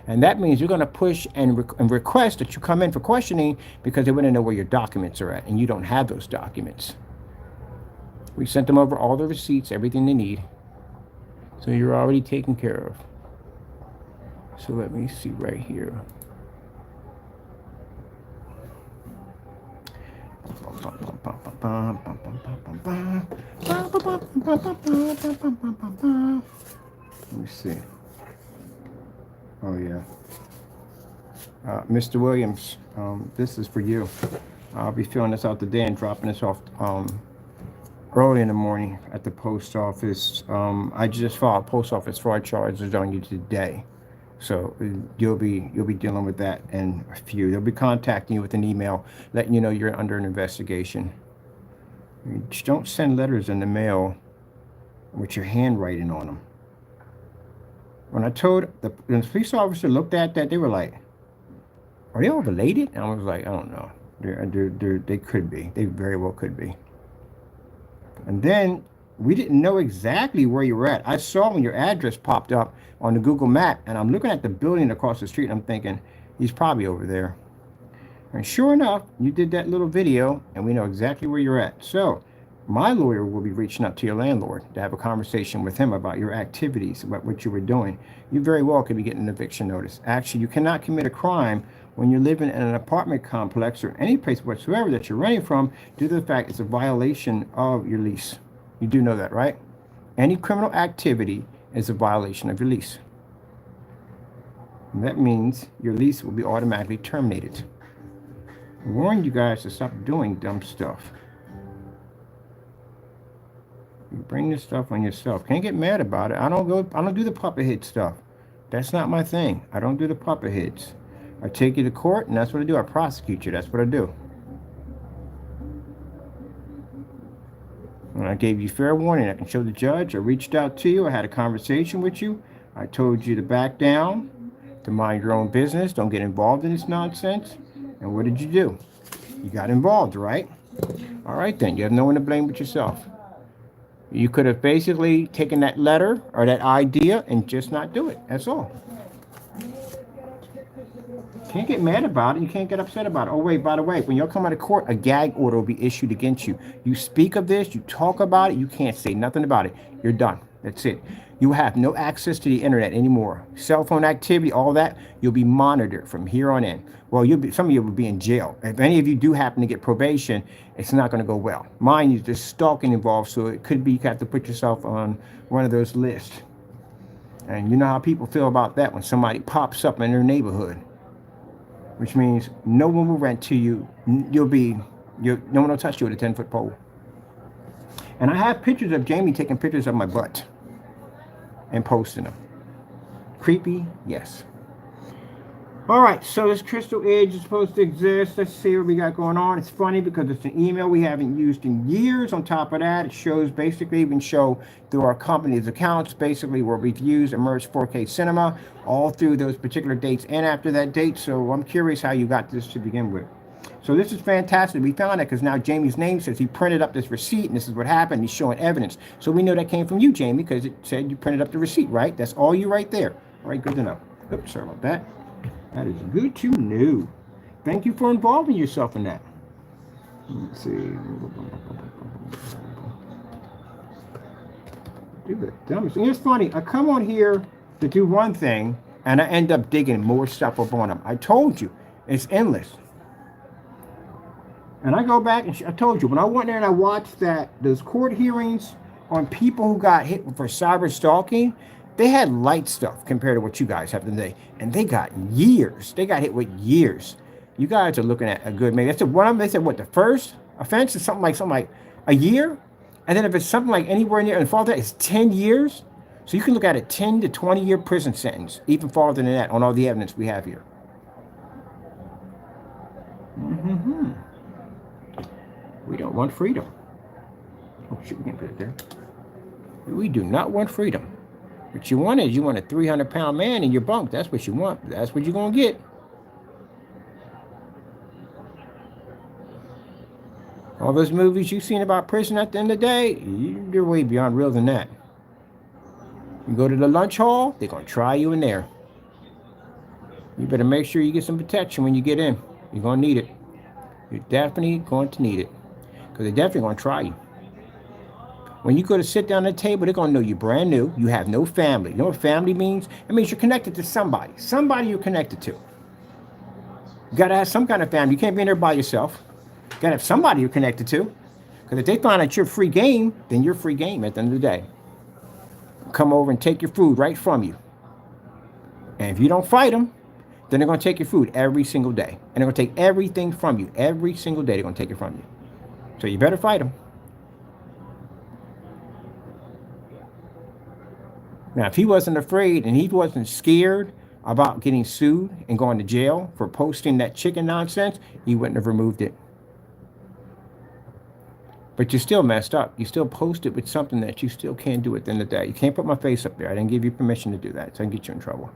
And that means you're going to push and request that you come in for questioning because they want to know where your documents are at, and you don't have those documents. We sent them over all the receipts, everything they need. So you're already taken care of. So let me see right here. Let me see. Oh yeah. Mr. Williams, this is for you. I'll be filling this out today and dropping this off early in the morning at the post office. I just filed post office fraud charges on you today, so you'll be dealing with that in a few. They'll be contacting you with an email letting you know you're under an investigation. You just don't send letters in the mail with your handwriting on them. When I told the police officer looked at that, they were like, "Are they all related?" And I was like, "I don't know. They could be. They very well could be." And then we didn't know exactly where you were at. I saw when your address popped up on the Google map, and I'm looking at the building across the street, and I'm thinking, he's probably over there. And sure enough, you did that little video, and we know exactly where you're at. So my lawyer will be reaching out to your landlord to have a conversation with him about your activities, about what you were doing. You very well could be getting an eviction notice. Actually, you cannot commit a crime when you're living in an apartment complex or any place whatsoever that you're renting from due to the fact it's a violation of your lease. You do know that, right? Any criminal activity is a violation of your lease. And that means your lease will be automatically terminated. I warn you guys to stop doing dumb stuff. You bring this stuff on yourself. Can't get mad about it. I don't do the puppet head stuff. That's not my thing. I don't do the puppet heads. I take you to court, and that's what I do. I prosecute you. That's what I do. And I gave you fair warning. I can show the judge. I reached out to you. I had a conversation with you. I told you to back down, to mind your own business. Don't get involved in this nonsense. And what did you do? You got involved, right? All right, then. You have no one to blame but yourself. You could have basically taken that letter or that idea and just not do it. That's all. Can't get mad about it. You can't get upset about it. Oh, wait, by the way, when you'll come out of court, a gag order will be issued against you. You speak of this, you talk about it, you can't say nothing about it. You're done. That's it. You have no access to the internet anymore. Cell phone activity, all that, you'll be monitored from here on in. Well, some of you will be in jail. If any of you do happen to get probation, it's not going to go well. Mind you, there's stalking involved, so it could be you have to put yourself on one of those lists. And you know how people feel about that when somebody pops up in their neighborhood. Which means no one will rent to you. No one will touch you with a 10-foot pole. And I have pictures of Jamie taking pictures of my butt and posting them. Creepy? Yes. All right, so this crystal edge is supposed to exist. Let's see what we got going on. It's funny because it's an email we haven't used in years. On top of that, it shows basically, we can show through our company's accounts, basically where we've used Emerge 4K Cinema all through those particular dates and after that date. So I'm curious how you got this to begin with. So this is fantastic. We found that because now Jamie's name says he printed up this receipt and this is what happened. He's showing evidence. So we know that came from you, Jamie, because it said you printed up the receipt, right? That's all you right there. All right, good to know. Oops, sorry about that. That is good to know. Thank you for involving yourself in that. Let's see. It's funny. I come on here to do one thing, and I end up digging more stuff up on them. I told you, it's endless. And I go back and I told you when I went there and I watched those court hearings on people who got hit for cyber stalking. They had light stuff compared to what you guys have today. And they got years. They got hit with years. You guys are looking at a good, maybe that's one of them. They said, what, the first offense is something like a year? And then if it's something like anywhere near, and farther, it's 10 years. So you can look at a 10 to 20 year prison sentence, even farther than that on all the evidence we have here. Mm-hmm. We don't want freedom. Oh, shit, we can't put it there. We do not want freedom. What you want is you want a 300-pound man in your bunk. That's what you want. That's what you're going to get. All those movies you've seen about prison at the end of the day, you're way beyond real than that. You go to the lunch hall, they're going to try you in there. You better make sure you get some protection when you get in. You're going to need it. You're definitely going to need it. Because they're definitely going to try you. When you go to sit down at the table, they're going to know you're brand new. You have no family. You know what family means? It means you're connected to somebody. Somebody you're connected to. You got to have some kind of family. You can't be in there by yourself. You got to have somebody you're connected to. Because if they find out you're free game, then you're free game at the end of the day. Come over and take your food right from you. And if you don't fight them, then they're going to take your food every single day. And they're going to take everything from you. Every single day they're going to take it from you. So you better fight them. Now, if he wasn't afraid and he wasn't scared about getting sued and going to jail for posting that chicken nonsense, he wouldn't have removed it. But you still messed up. You still posted with something that you still can't do at the end of the day. You can't put my face up there. I didn't give you permission to do that, so I can get you in trouble.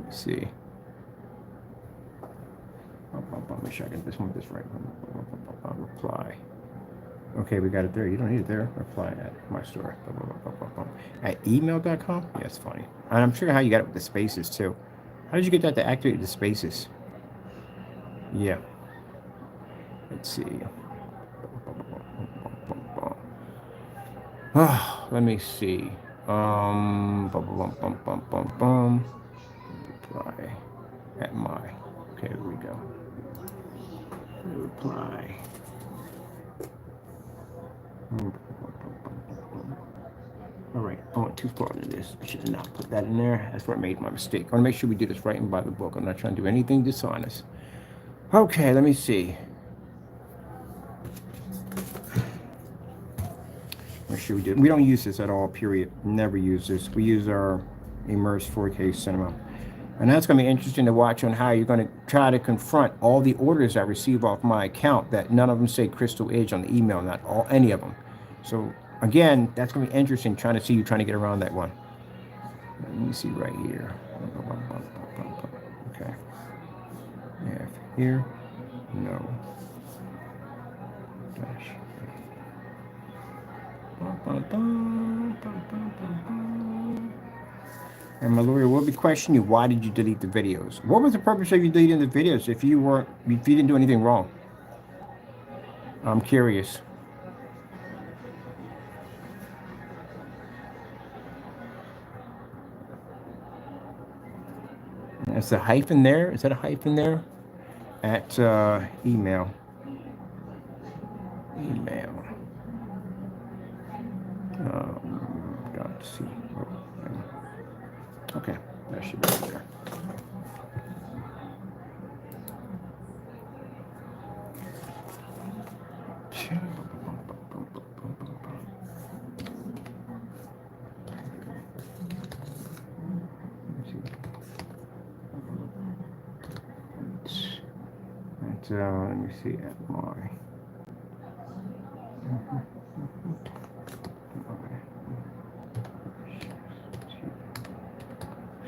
Let's see. Make sure I get this one, this right. Reply. Okay, we got it there. You don't need it there. Reply at my store. At email.com? Yeah, it's funny. And I'm sure how you got it with the spaces, too. How did you get that to activate the spaces? Yeah. Let's see. Let me see. Reply. At my. Okay, here we go. Reply. All right, I went too far into this. I should have not put that in there. That's where I made my mistake. I want to make sure we do this right and by the book. I'm not trying to do anything dishonest. Okay, let me see. What should we do? We don't use this at all, period. Never use this. We use our immersed 4K cinema. And that's going to be interesting to watch on how you're going to try to confront all the orders I receive off my account that none of them say Crystal Edge on the email, not any of them. So again, that's going to be interesting trying to see you trying to get around that one. Let me see right here. Okay. Yeah, here. No. Dash. And my lawyer will be questioning you. Why did you delete the videos? What was the purpose of you deleting the videos if you didn't do anything wrong? I'm curious. Is the hyphen there? Is that a hyphen there? At email. Email. Got to see. Okay, that should be there. Let me see at my.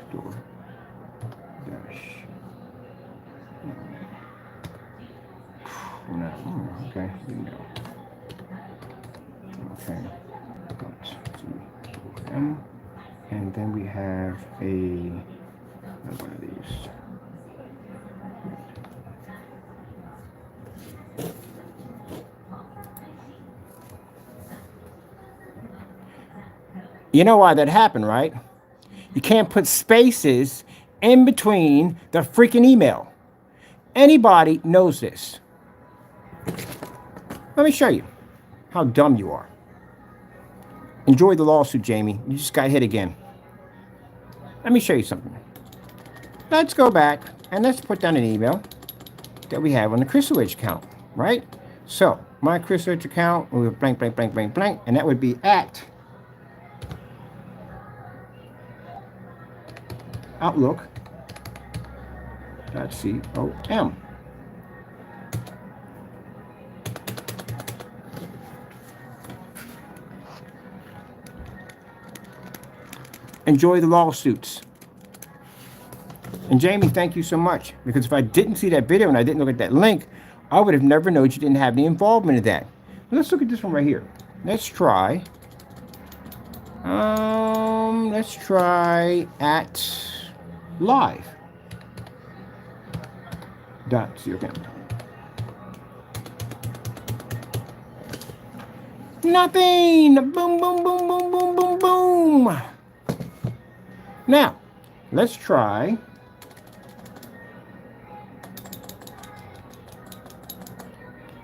Store dash. No, okay, email. Okay, and then we have another one of these. You know why that happened, right? You can't put spaces in between the freaking email. Anybody knows this. Let me show you how dumb you are. Enjoy the lawsuit, Jamie. You just got hit again. Let me show you something. Let's go back and let's put down an email that we have on the Crystal Edge account, right? So my Crystal Edge account, we have blank, blank, blank, blank, blank, and that would be at Outlook.com. Enjoy the lawsuits. And Jamie, thank you so much. Because if I didn't see that video and I didn't look at that link, I would have never known you didn't have any involvement in that. Let's look at this one right here. Let's try. Let's try at live. .co. Nothing. Boom, boom, boom, boom, boom, boom, boom. Now, let's try.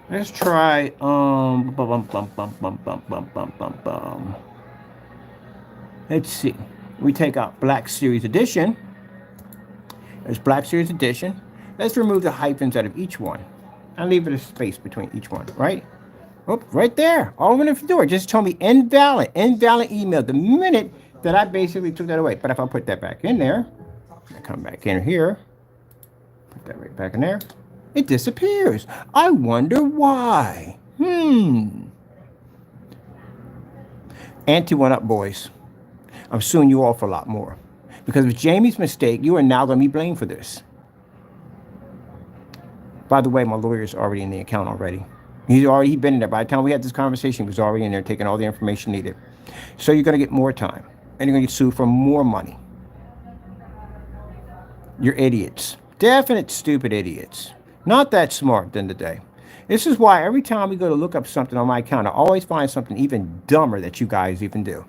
Let's try. Let's see. We take out Black Series Edition. There's Black Series Edition. Let's remove the hyphens out of each one and leave it a space between each one, right? Oh, right there. All I'm going to do is just tell me invalid email the minute that I basically took that away. But if I put that back in there, I come back in here, put that right back in there, it disappears. I wonder why. Ante went up, boys. I'm suing you all for a lot more. Because of Jamie's mistake, you are now going to be blamed for this. By the way, my lawyer's already in the account already. He'd been in there. By the time we had this conversation, he was already in there taking all the information needed. So you're going to get more time. And you're going to get sued for more money. You're idiots. Definite stupid idiots. Not that smart at the end of the day. This is why every time we go to look up something on my account, I always find something even dumber that you guys even do.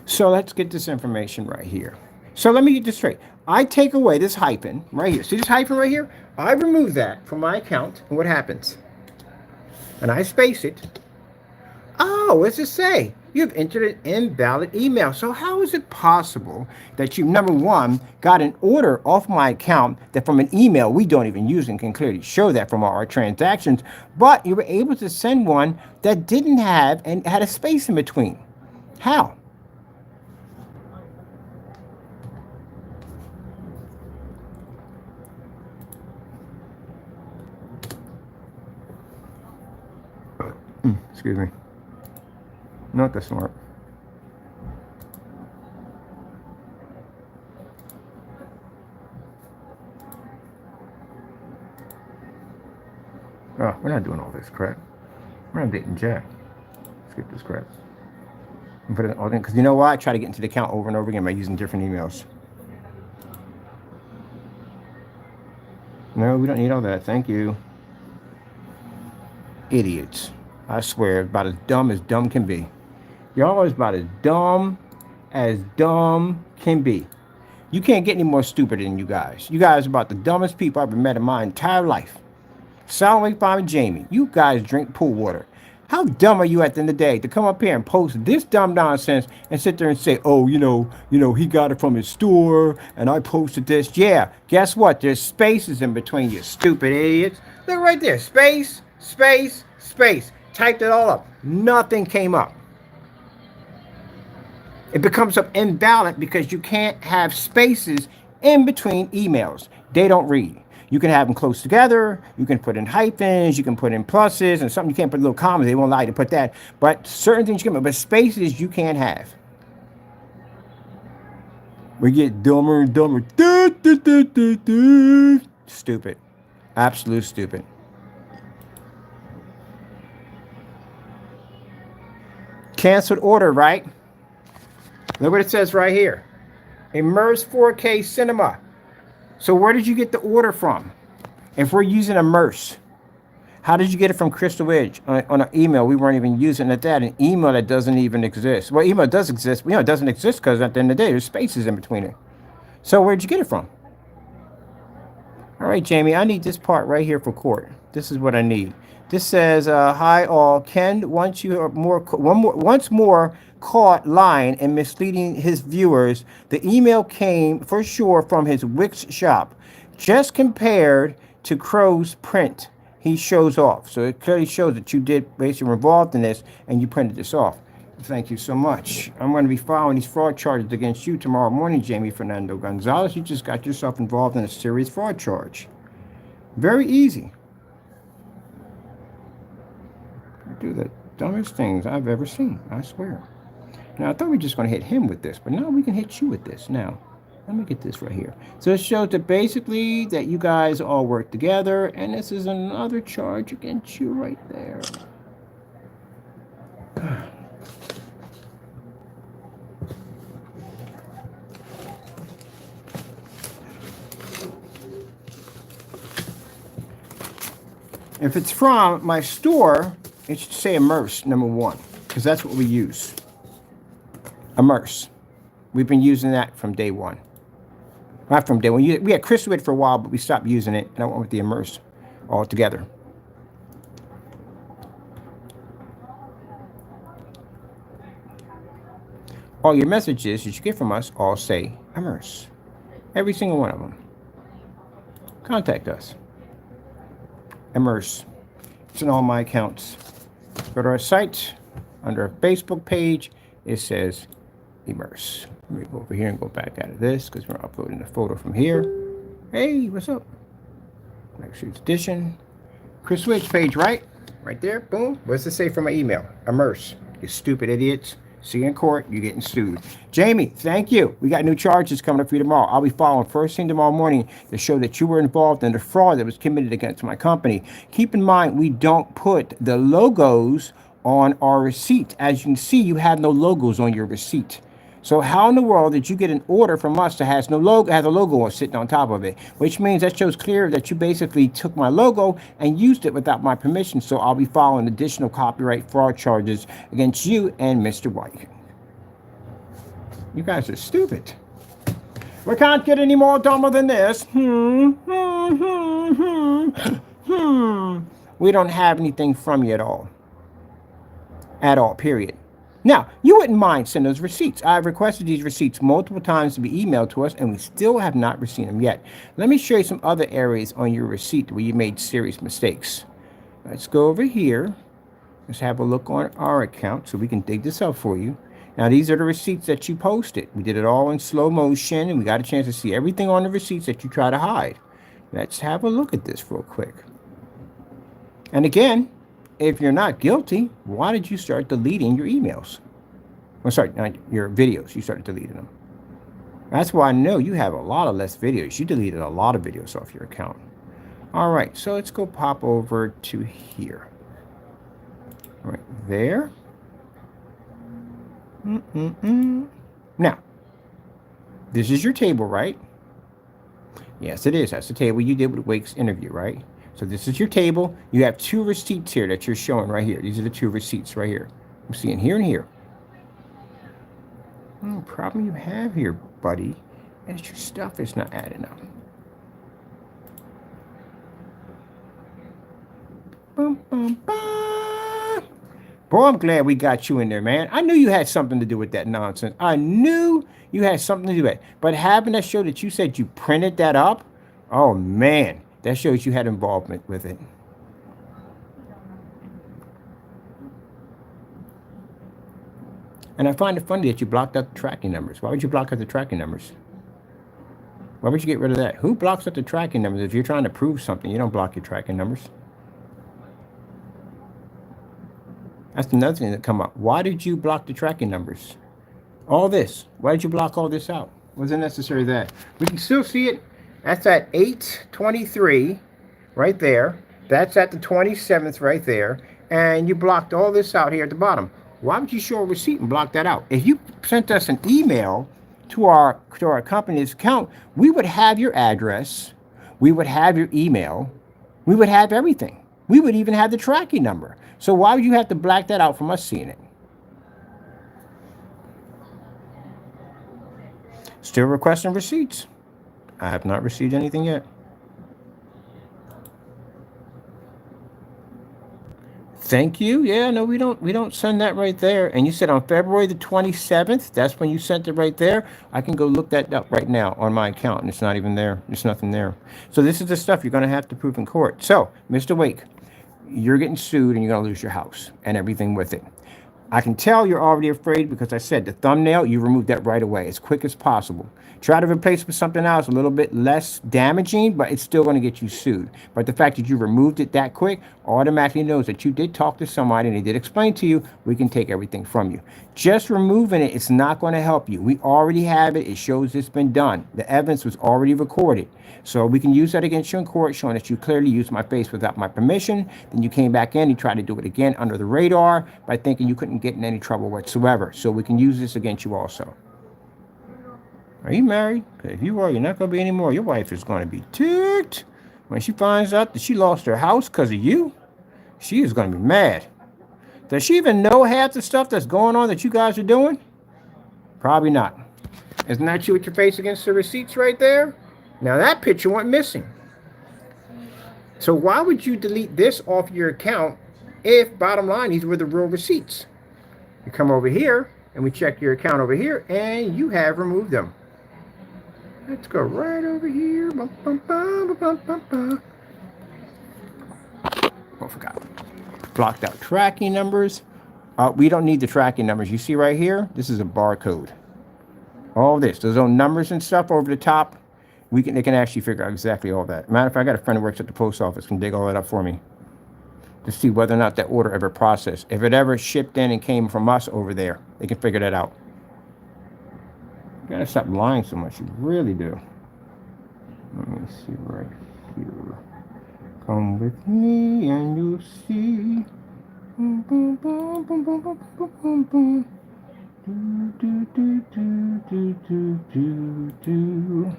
So let's get this information right here. So let me get this straight. I take away this hyphen right here. See this hyphen right here? I remove that from my account. And what happens? And I space it. Oh, what's it say? You've entered an invalid email. So how is it possible that you, number one, got an order off my account that from an email we don't even use and can clearly show that from our transactions, but you were able to send one that didn't have and had a space in between? How? Excuse me. Not that smart. Oh, we're not doing all this crap. We're not dating Jack. Skip this crap. And put it all in, because you know why? I try to get into the account over and over again by using different emails. No, we don't need all that. Thank you. Idiots. I swear, about as dumb can be. You're always about as dumb can be. You can't get any more stupid than you guys. You guys are about the dumbest people I've ever met in my entire life. S.W.5 and Jamie, you guys drink pool water. How dumb are you at the end of the day to come up here and post this dumb nonsense and sit there and say, oh, you know, he got it from his store and I posted this. Yeah, guess what? There's spaces in between, you stupid idiots. Look right there. Space, space, space. Typed it all up. Nothing came up. It becomes up invalid because you can't have spaces in between emails. They don't read. You can have them close together. You can put in hyphens. You can put in pluses and something. You can't put little commas. They won't allow you to put that. But certain things you can, but spaces you can't have. We get dumber and dumber. Stupid. Absolute stupid. Canceled order, right? Look what it says right here. Immerse 4K cinema. So where did you get the order from? If we're using Immerse, how did you get it from Crystal Edge on an email we weren't even using at that? An email that doesn't even exist. Well, email does exist. But, it doesn't exist because at the end of the day, there's spaces in between it. So where'd you get it from? All right, Jamie, I need this part right here for court. This is what I need. This says, hi all. Ken, once more caught lying and misleading his viewers. The email came for sure from his Wix shop. Just compared to Crow's print, he shows off. So it clearly shows that you did basically were involved in this and you printed this off. Thank you so much. I'm going to be filing these fraud charges against you tomorrow morning, Jamie Fernando Gonzalez. You just got yourself involved in a serious fraud charge. Very easy. Do the dumbest things I've ever seen, I swear. Now, I thought we were just going to hit him with this, but now we can hit you with this. Now, let me get this right here. So it shows that basically that you guys all work together, and this is another charge against you right there. If it's from my store, it should say Immerse, number one, because that's what we use. Immerse. We've been using that from day one. Not from day one. We had Crystal Edge for a while, but we stopped using it, and I went with the Immerse altogether. All your messages that you get from us all say Immerse. Every single one of them. Contact us. Immerse. It's in all my accounts. Go to our site. Under our Facebook page, it says Immerse. Let me go over here and go back out of this because we're uploading a photo from here. Hey, what's up? Next week's edition. Chris Switch page, right? Right there. Boom. What does it say from my email? Immerse. You stupid idiots. See you in court. You're getting sued. Jamie, thank you. We got new charges coming up for you tomorrow. I'll be following first thing tomorrow morning to show that you were involved in the fraud that was committed against my company. Keep in mind, we don't put the logos on our receipt. As you can see, you have no logos on your receipt. So how in the world did you get an order from us that has no logo, has a logo sitting on top of it? Which means that shows clear that you basically took my logo and used it without my permission. So I'll be filing additional copyright fraud charges against you and Mr. White. You guys are stupid. We can't get any more dumber than this. We don't have anything from you at all. At all, period. Now, you wouldn't mind sending those receipts. I've requested these receipts multiple times to be emailed to us, and we still have not received them yet. Let me show you some other areas on your receipt where you made serious mistakes. Let's go over here. Let's have a look on our account so we can dig this up for you. Now, these are the receipts that you posted. We did it all in slow motion, and we got a chance to see everything on the receipts that you try to hide. Let's have a look at this real quick. And again, if you're not guilty, why did you start deleting your emails? Well, sorry, not your videos. You started deleting them. That's why I know you have a lot of less videos. You deleted a lot of videos off your account. All right, so let's go pop over to here. Right there. Now, this is your table, right? Yes, it is. That's the table you did with Wake's interview, right? So this is your table. You have two receipts here that you're showing right here. These are the two receipts right here. I'm seeing here and here. Problem you have here, buddy, is your stuff is not adding up. Bum, bum, bum. Boy, I'm glad we got you in there, man. I knew you had something to do with that nonsense. I knew you had something to do with it. But having that show that you said you printed that up, oh, man, that shows you had involvement with it. And I find it funny that you blocked out the tracking numbers. Why would you block out the tracking numbers? Why would you get rid of that? Who blocks out the tracking numbers? If you're trying to prove something, you don't block your tracking numbers. That's another thing that come up. Why did you block the tracking numbers? All this. Why did you block all this out? Wasn't necessary that. We can still see it. That's at 8/23 right there. That's at the 27th right there. And you blocked all this out here at the bottom. Why would you show a receipt and block that out? If you sent us an email to our company's account, we would have your address, we would have your email, we would have everything. We would even have the tracking number. So why would you have to black that out from us seeing it? Still requesting receipts. I have not received anything yet. Thank you. Yeah, no, we don't send that right there. And you said on February the 27th, that's when you sent it right there. I can go look that up right now on my account, and it's not even there. There's nothing there. So this is the stuff you're going to have to prove in court. So, Mr. Wake, you're getting sued and you're going to lose your house and everything with it. I can tell you're already afraid because I said the thumbnail, you removed that right away as quick as possible. Try to replace it with something else a little bit less damaging, but it's still going to get you sued. But the fact that you removed it that quick automatically knows that you did talk to somebody and they did explain to you, we can take everything from you. Just removing it, it's not going to help you. We already have it. It shows it's been done. The evidence was already recorded. So we can use that against you in court, showing that you clearly used my face without my permission. Then you came back in, you tried to do it again under the radar by thinking you couldn't get in any trouble whatsoever. So we can use this against you also. Are you married? If you are, you're not going to be anymore. Your wife is going to be ticked when she finds out that she lost her house because of you. She is going to be mad. Does she even know half the stuff that's going on that you guys are doing? Probably not. Isn't that you with your face against the receipts right there? Now that picture went missing. So why would you delete this off your account if, bottom line, these were the real receipts? You come over here and we check your account over here and you have removed them. Let's go right over here. Bum, bum, bum, bum, bum, bum. Oh, forgot. Blocked out tracking numbers. We don't need the tracking numbers. You see right here? This is a barcode. All this, those own numbers and stuff over the top. They can actually figure out exactly all that. Matter of fact, I got a friend who works at the post office, can dig all that up for me to see whether or not that order ever processed. If it ever shipped in and came from us over there, they can figure that out. You gotta stop lying so much. You really do. Let me see right here. Come with me and you'll see. Boom, boom, boom, boom, boom, boom, boom, boom, boom. Do, do, do, do, do, do, do.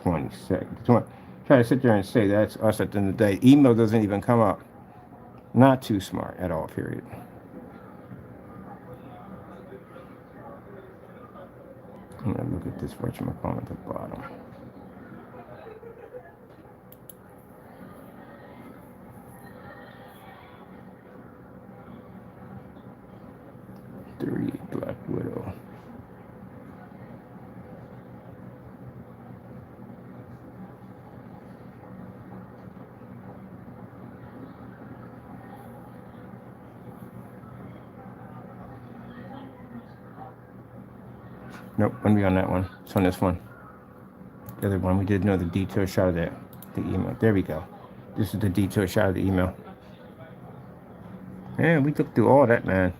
22nd. Try to sit there and say that's us at the end of the day. Email doesn't even come up. Not too smart at all, period. I'm going to look at this whatchamacallit at the bottom. 38 Black Widow. Nope, wouldn't be on that one. It's on this one. The other one, we did know the detailed shot of that. The email. There we go. This is the detailed shot of the email. Yeah, we looked through all that, man.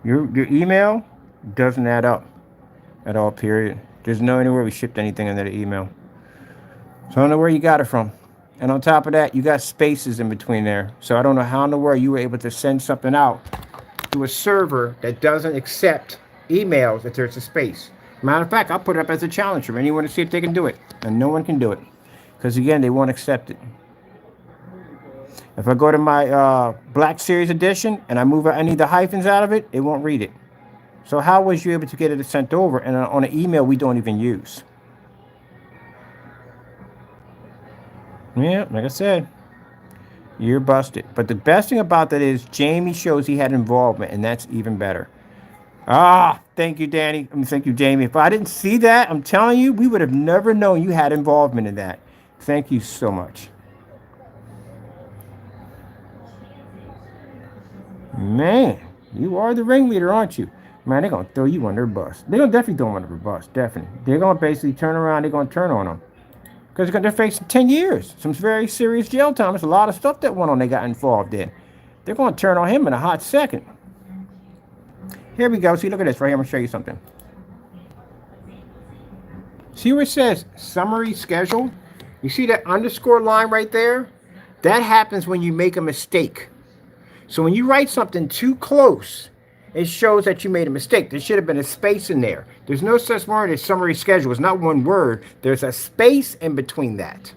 Your email doesn't add up at all, period. There's no anywhere we shipped anything under the email. So I don't know where you got it from. And on top of that, you got spaces in between there. So I don't know how in the world you were able to send something out to a server that doesn't accept emails if there's a space. Matter of fact, I'll put it up as a challenge for anyone to see if they can do it. And no one can do it. Because again, they won't accept it. If I go to my Black Series edition and I move any of the hyphens out of it, it won't read it. So how was you able to get it sent over and on an email we don't even use? Yeah, like I said, you're busted. But the best thing about that is Jamie shows he had involvement, and that's even better. Ah, thank you, Danny. Thank you, Jamie. If I didn't see that, I'm telling you, we would have never known you had involvement in that. Thank you so much. Man, you are the ringleader, aren't you? Man, they're going to throw you under a bus. They're going to definitely throw them under a bus, definitely. They're going to basically turn around, they're going to turn on them. Because they're facing 10 years. Some very serious jail time. There's a lot of stuff that went on they got involved in. They're going to turn on him in a hot second. Here we go. See, look at this right here. I'm going to show you something. See where it says summary schedule? You see that underscore line right there? That happens when you make a mistake. So when you write something too close, it shows that you made a mistake. There should have been a space in there. There's no such word as summary schedule. It's not one word. There's a space in between that.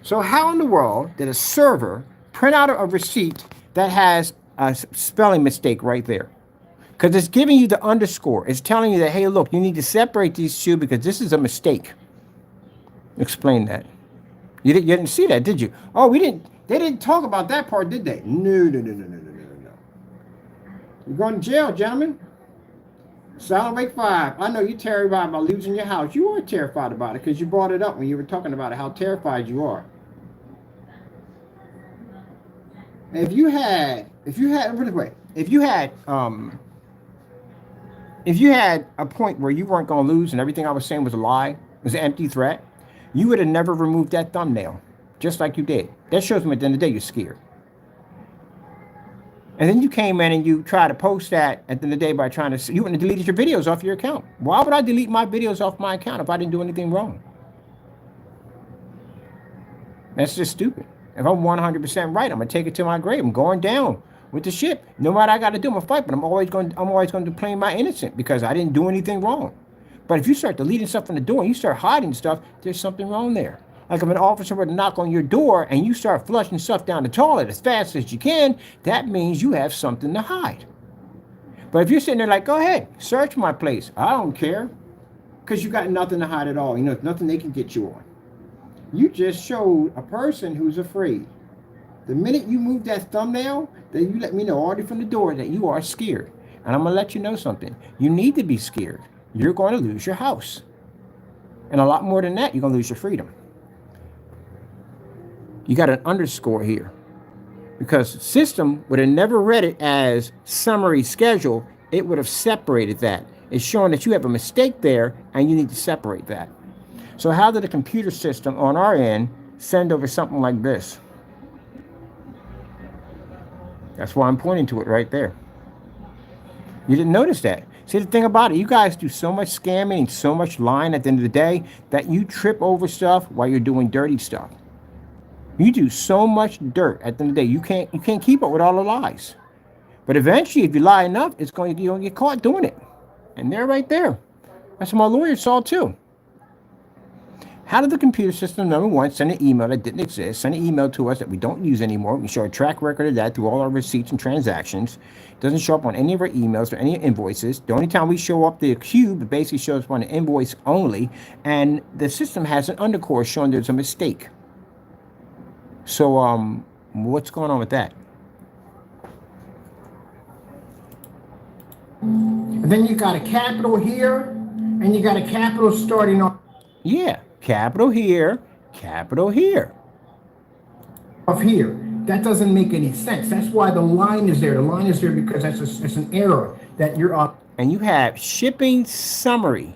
So how in the world did a server print out a receipt that has a spelling mistake right there? Because it's giving you the underscore. It's telling you that, hey, look, you need to separate these two because this is a mistake. Explain that. You didn't see that, did you? Oh, we didn't. They didn't talk about that part, did they? No. You're going to jail, gentlemen. S.W.5. I know you're terrified about losing your house. You are terrified about it because you brought it up when you were talking about it, how terrified you are. If you had a point where you weren't going to lose and everything I was saying was a lie, was an empty threat, you would have never removed that thumbnail, just like you did. That shows me at the end of the day you're scared. And then you came in and you tried to post that at the end of the day by trying to, you wouldn't have deleted your videos off your account. Why would I delete my videos off my account if I didn't do anything wrong? That's just stupid. If I'm 100% right, I'm going to take it to my grave. I'm going down with the ship. No matter what I got to do, I'm going to fight, but I'm always going to claim my innocence because I didn't do anything wrong. But if you start deleting stuff from the door and you start hiding stuff, there's something wrong there. Like if an officer were to knock on your door and you start flushing stuff down the toilet as fast as you can, that means you have something to hide. But if you're sitting there like, go ahead, search my place. I don't care. Because you got nothing to hide at all. You know, nothing they can get you on. You just showed a person who's afraid. The minute you move that thumbnail, then you let me know already from the door that you are scared. And I'm going to let you know something. You need to be scared. You're going to lose your house. And a lot more than that, you're going to lose your freedom. You got an underscore here. Because the system would have never read it as summary schedule. It would have separated that. It's showing that you have a mistake there and you need to separate that. So how did the computer system on our end send over something like this? That's why I'm pointing to it right there. You didn't notice that. See, the thing about it, you guys do so much scamming and so much lying at the end of the day that you trip over stuff while you're doing dirty stuff. You do so much dirt at the end of the day. You can't keep up with all the lies. But eventually, if you lie enough, you're going to get caught doing it. And they're right there. That's what my lawyer saw too. How did the computer system, number one, send an email that didn't exist, send an email to us that we don't use anymore? We can show a track record of that through all our receipts and transactions. It doesn't show up on any of our emails or any invoices. The only time we show up the cube, it basically shows up on the invoice only. And the system has an underscore showing there's a mistake. So, what's going on with that? but then you got a capital here, and you got a capital starting off. Yeah, capital here, capital here. Off here. That doesn't make any sense. That's why the line is there. The line is there because that's an error that you're up. And you have shipping summary,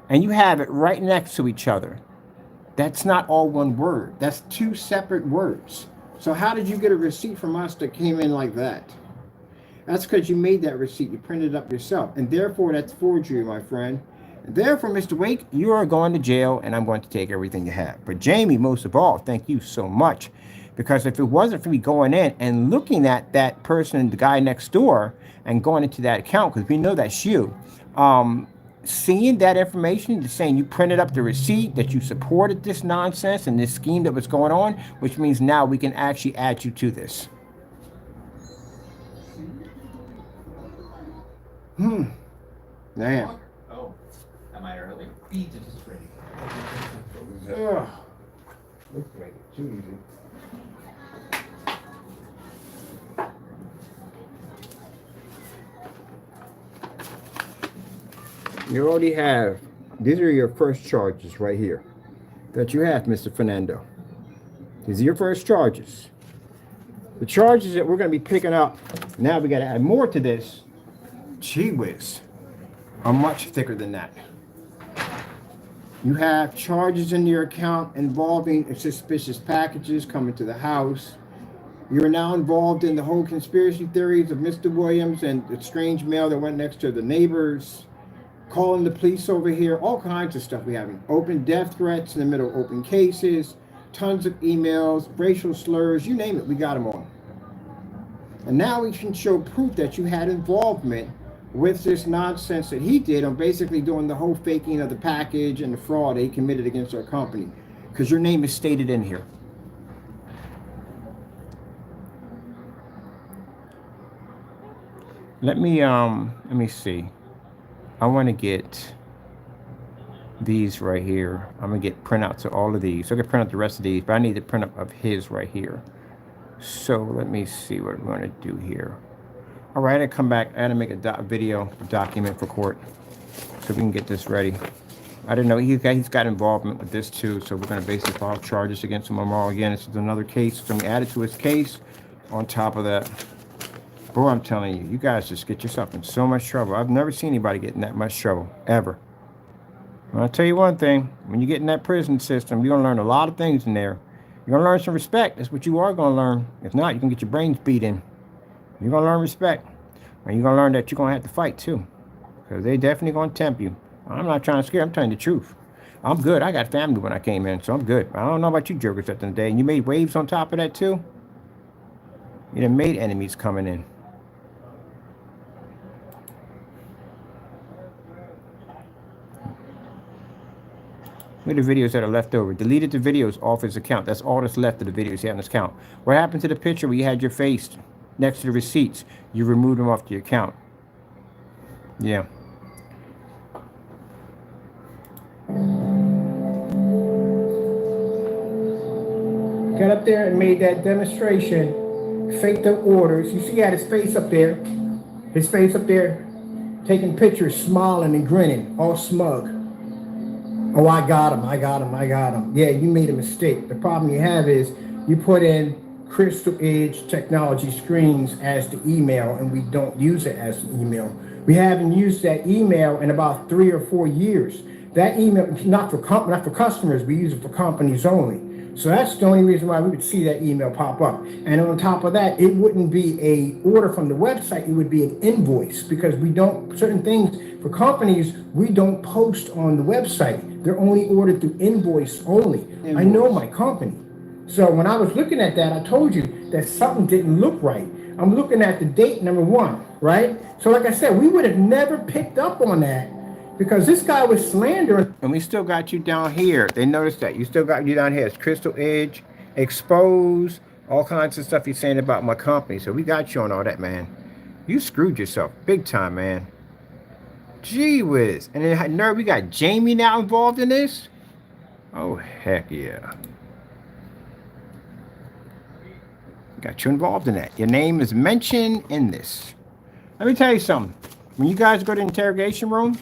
and you have it right next to each other. That's not all one word. That's two separate words. So how did you get a receipt from us that came in like that? That's because you made that receipt. You printed it up yourself. And therefore, that's forgery, my friend. And therefore, Mr. Wake, you are going to jail, and I'm going to take everything you have. But Jamie, most of all, thank you so much. Because if it wasn't for me going in and looking at that person, the guy next door, and going into that account, because we know that's you, seeing that information, saying you printed up the receipt, that you supported this nonsense and this scheme that was going on, which means now we can actually add you to this. Damn. Oh, am I early? Beat it is ready. Ugh. Looks like it's too easy. You already have, these are your first charges right here that you have, Mr. Fernando. These are your first charges. The charges that we're going to be picking up, now we got to add more to this. Gee whiz, are much thicker than that. You have charges in your account involving suspicious packages coming to the house. You are now involved in the whole conspiracy theories of Mr. Williams and the strange mail that went next to the neighbors. Calling the police over here, all kinds of stuff we have. Open death threats in the middle of open cases, tons of emails, racial slurs, you name it, we got them all. And now we can show proof that you had involvement with this nonsense that he did on basically doing the whole faking of the package and the fraud he committed against our company. Because your name is stated in here. Let me see. I want to get these right here. I'm going to get printouts of all of these. So I can print out the rest of these, but I need the printout of his right here. So let me see what we're going to do here. All right, I come back. I had to make a video document for court so we can get this ready. I didn't know he's got involvement with this too, so we're going to basically file charges against him tomorrow. Again, this is another case. So we added to his case on top of that. Boy, I'm telling you, you guys just get yourself in so much trouble. I've never seen anybody get in that much trouble, ever. And I'll tell you one thing, when you get in that prison system, you're going to learn a lot of things in there. You're going to learn some respect. That's what you are going to learn. If not, you're going to get your brains beat in. You're going to learn respect. And you're going to learn that you're going to have to fight, too. Because they definitely going to tempt you. I'm not trying to scare. I'm telling you the truth. I'm good. I got family when I came in, so I'm good. I don't know about you jokers at the end of the day. And you made waves on top of that, too? You done made enemies coming in. Look at the videos that are left over. Deleted the videos off his account. That's all that's left of the videos he had on his account. What happened to the picture where you had your face next to the receipts? You removed them off your account. Yeah. Got up there and made that demonstration, faked the orders. You see he had his face up there. His face up there, taking pictures, smiling and grinning, all smug. Oh, I got him, I got him, I got him. Yeah, you made a mistake. The problem you have is you put in Crystal Edge Technology Screens as the email, and we don't use it as an email. We haven't used that email in about 3 or 4 years. That email, not for customers, we use it for companies only. So that's the only reason why we would see that email pop up. And on top of that, it wouldn't be a order from the website, it would be an invoice, because we don't, certain things for companies, we don't post on the website. They're only ordered through invoice only. I know my company. So when I was looking at that, I told you that something didn't look right. I'm looking at the date, number 1, right? So like I said, we would have never picked up on that because this guy was slandering. And we still got you down here. They noticed that. You still got you down here. It's Crystal Edge, Expose, all kinds of stuff you're saying about my company. So we got you on all that, man. You screwed yourself big time, man. Gee whiz. And then nerve, we got Jamie now involved in this? Oh, heck yeah. Got you involved in that. Your name is mentioned in this. Let me tell you something. when you guys go to the interrogation room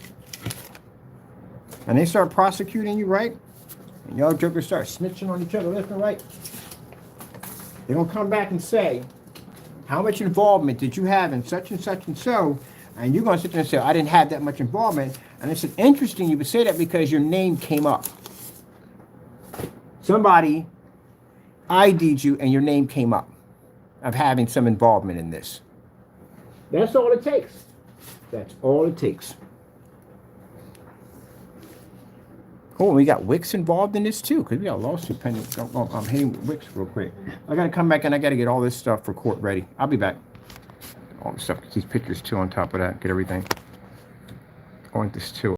and they start prosecuting you, right? And y'all jokers start snitching on each other left and right. They're going to come back and say, how much involvement did you have in such and such and so? And you're going to sit there and say, I didn't have that much involvement. And it's interesting you would say that because your name came up. Somebody ID'd you and your name came up of having some involvement in this. That's all it takes. That's all it takes. Oh, and we got Wix involved in this too, because we got a lawsuit pending. I'm hitting Wix real quick. I got to come back and I got to get all this stuff for court ready. I'll be back. All the stuff, these pictures too on top of that, get everything. I want this too.